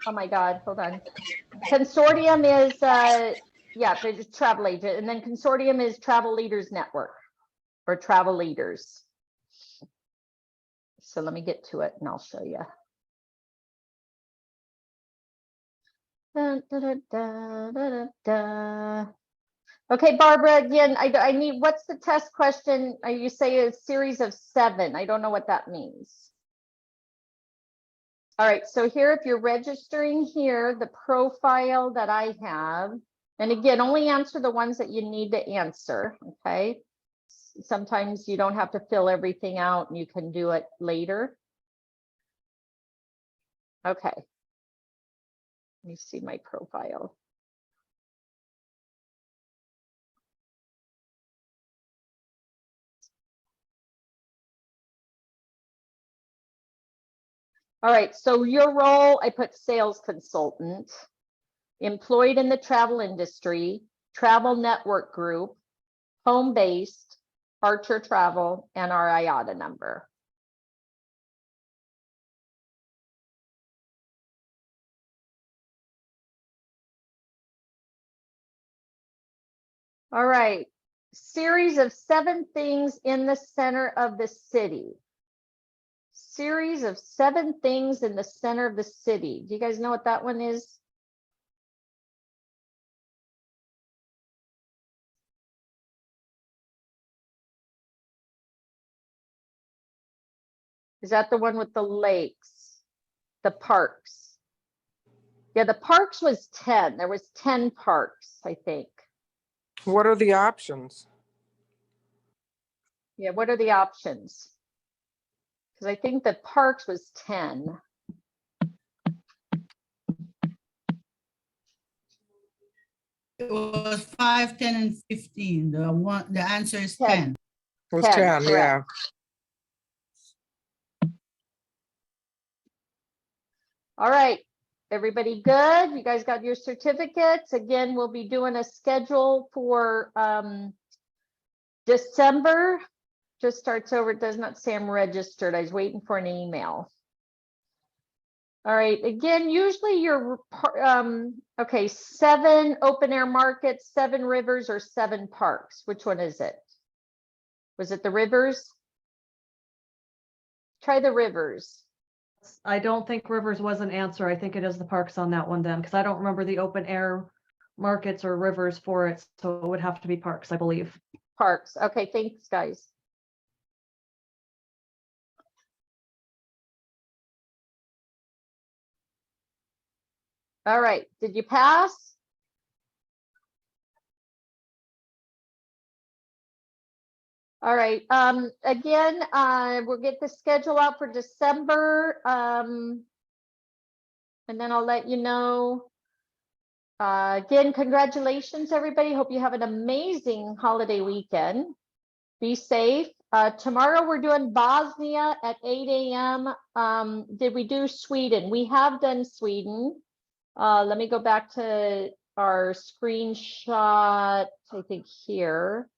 Oh my God, hold on. Consortium is yeah, there's travel agent, and then consortium is Travel Leaders Network or Travel Leaders. So let me get to it and I'll show you. Da, da, da, da, da. Okay, Barbara, again, I need, what's the test question? You say a series of 7. I don't know what that means. All right, so here, if you're registering here, the profile that I have, and again, only answer the ones that you need to answer, okay? Sometimes you don't have to fill everything out and you can do it later. Okay. Let me see my profile. All right, so your role, I put sales consultant, employed in the travel industry, travel network group, home-based, Archer Travel, and our IATA number. All right, series of 7 things in the center of the city. Series of 7 things in the center of the city. Do you guys know what that one is? Is that the one with the lakes, the parks? Yeah, the parks was 10. There was 10 parks, I think. What are the options? Yeah, what are the options? Because I think the parks was 10. It was 5, 10, and 15. The answer is 10. It was 10, yeah. All right, everybody good? You guys got your certificates? Again, we'll be doing a schedule for December. Just starts over. It does not say I'm registered. I was waiting for an email. All right, again, usually you're, okay, 7 open air markets, 7 rivers, or 7 parks. Which one is it? Was it the rivers? Try the rivers. I don't think rivers was an answer. I think it is the parks on that one then, because I don't remember the open air markets or rivers for it. So it would have to be parks, I believe. Parks. Okay, thanks, guys. All right, did you pass? All right, again, we'll get the schedule out for December, and then I'll let you know. Again, congratulations, everybody. Hope you have an amazing holiday weekend. Be safe. Tomorrow we're doing Bosnia at 8 a.m. Did we do Sweden? We have done Sweden. Let me go back to our screenshot, I think here.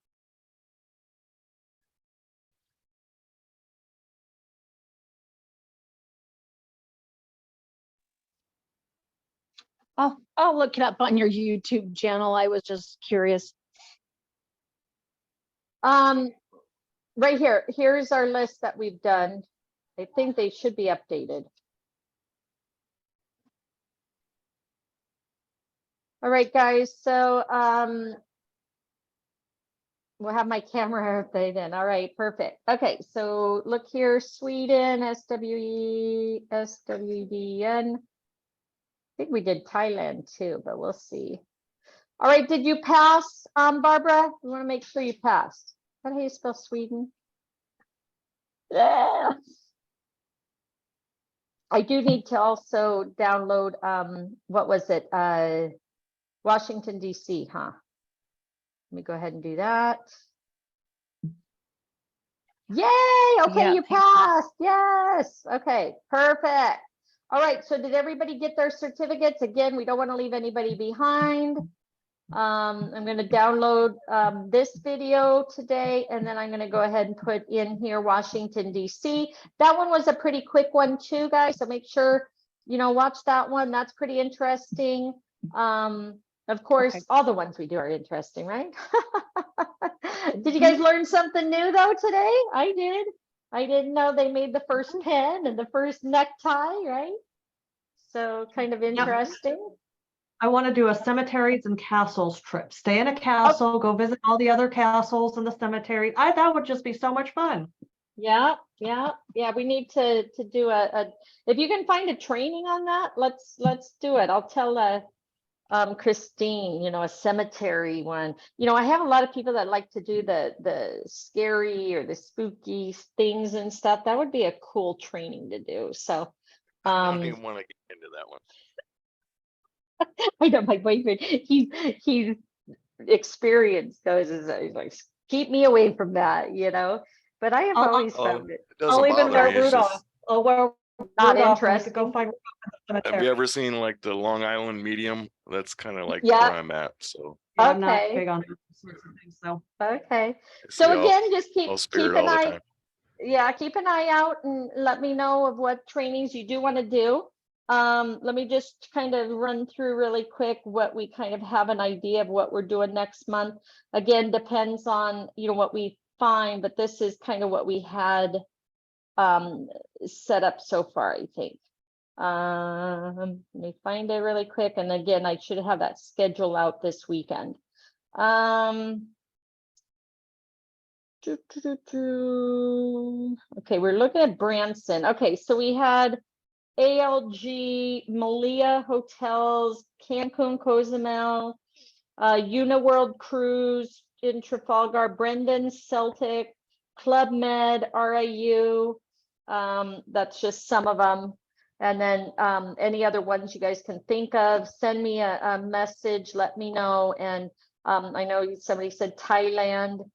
I'll look it up on your YouTube channel. I was just curious. Right here. Here's our list that we've done. I think they should be updated. All right, guys. So we'll have my camera updated. All right, perfect. Okay, so look here, Sweden, SWE, SWDN. I think we did Thailand too, but we'll see. All right, did you pass, Barbara? We want to make sure you passed. How do you spell Sweden? Yeah. I do need to also download, what was it? Washington, D.C., huh? Let me go ahead and do that. Yay! Okay, Yeah, you passed. Yes. Okay, perfect. All right, so did everybody get their certificates? Again, we don't want to leave anybody behind. I'm going to download this video today, and then I'm going to go ahead and put in here Washington, D.C. That one was a pretty quick one too, guys, so make sure, you know, watch that one. That's pretty interesting. Of course, all the ones we do are interesting, right? Did you guys learn something new though today? I did. I didn't know they made the first pen and the first necktie, right? So kind of interesting. I want to do a cemeteries and castles trip. Stay in a castle, go visit all the other castles in the cemetery. That would just be so much fun. Yeah. We need to do a if you can find a training on that, let's do it. I'll tell Christine, you know, a cemetery one. You know, I have a lot of people that like to do the scary or the spooky things and stuff. That would be a cool training to do. So I don't even want to get into that one. I know my boyfriend, he's experienced those, he's like, keep me away from that, you know. But I have always found it. I'll even wear Rudolph. I'll wear Not Rudolph and I interesting. could go find Rudolph in the Have cemetery. you ever seen like the Long Island medium? That's kind of like Yeah. where I'm at. So Yeah, I'm not Okay. big on those sorts of things, so. Okay. see So all- again, just keep all spirit an all the eye. time. Yeah, keep an eye out and let me know of what trainings you do want to do. Let me just kind of run through really quick what we kind of have an idea of what we're doing next month. Again, depends on, you know, what we find, but this is kind of what we had set up so far, I think. Let me find it really quick. And again, I should have that schedule out this weekend. Okay, we're looking at Branson. Okay, so we had ALG, Malia Hotels, Cancun, Cozumel, Uniworld Cruise in Trafalgar, Brendan, Celtic, Club Med, RIU. That's just some of them. And then any other ones you guys can think of, send me a message, let me know. And I know somebody said Thailand,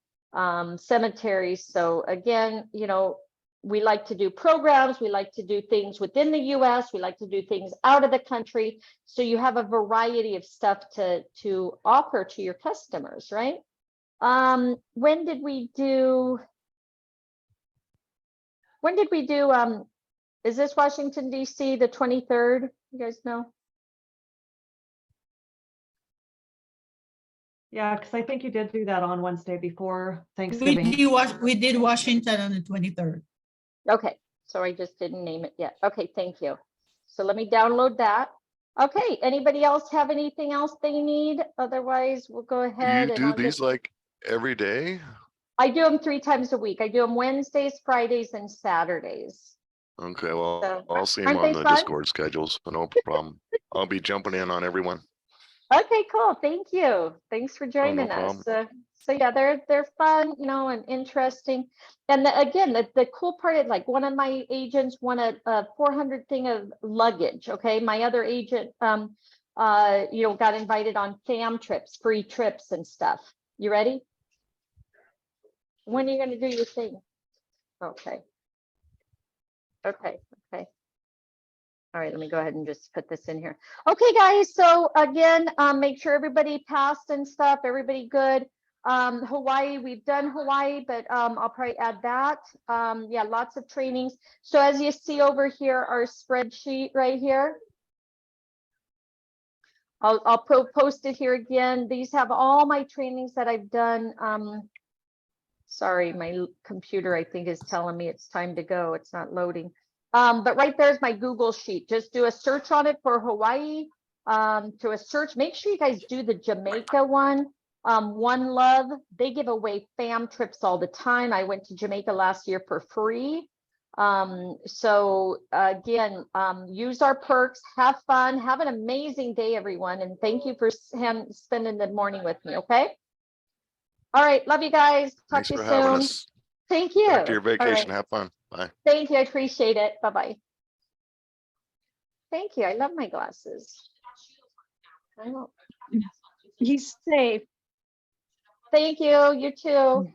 cemeteries. So again, you know, we like to do programs, we like to do things within the US, we like to do things out of the country. So you have a variety of stuff to offer to your customers, right? When did we do is this Washington, D.C., the 23rd? You guys know? Yeah, because I think you did do that on Wednesday before Thanksgiving. We did Washington on the 23rd. Okay, so I just didn't name it yet. Okay, thank you. So let me download that. Okay, anybody else have anything else they need? Otherwise, we'll go ahead. You do these like every day? I do them 3 times a week. I do them Wednesdays, Fridays, and Saturdays. Okay, well, So, I'll see them aren't on they the fun? Discord schedules. So no problem. I'll be jumping in on everyone. Okay, cool. Thank you. Thanks for joining us. problem. So yeah, they're fun, you know, and interesting. And again, the cool part is like one of my agents won a 400 thing of luggage. Okay, my other agent, you know, got invited on fam trips, free trips and stuff. You ready? When are you going to do your thing? Okay. Okay. All right, let me go ahead and just put this in here. Okay, guys, so again, make sure everybody passed and stuff, everybody good. Hawaii, we've done Hawaii, but I'll probably add that. Yeah, lots of trainings. So as you see over here, our spreadsheet right here. I'll post it here again. These have all my trainings that I've done. Sorry, my computer, I think, is telling me it's time to go. It's not loading. But right there's my Google sheet. Just do a search on it for Hawaii. To a search, make sure you guys do the Jamaica one. One Love, they give away fam trips all the time. I went to Jamaica last year for free. So again, use our perks, have fun, have an amazing day, everyone. And thank you for spending the morning with me, okay? All right, love you guys. Talk Thanks to you for having soon. us. Thank you. Back to your All right. vacation. Have fun. Bye. Thank you. I appreciate it. Bye-bye. Thank you. I love my glasses. I know. He's safe. Thank you. You too.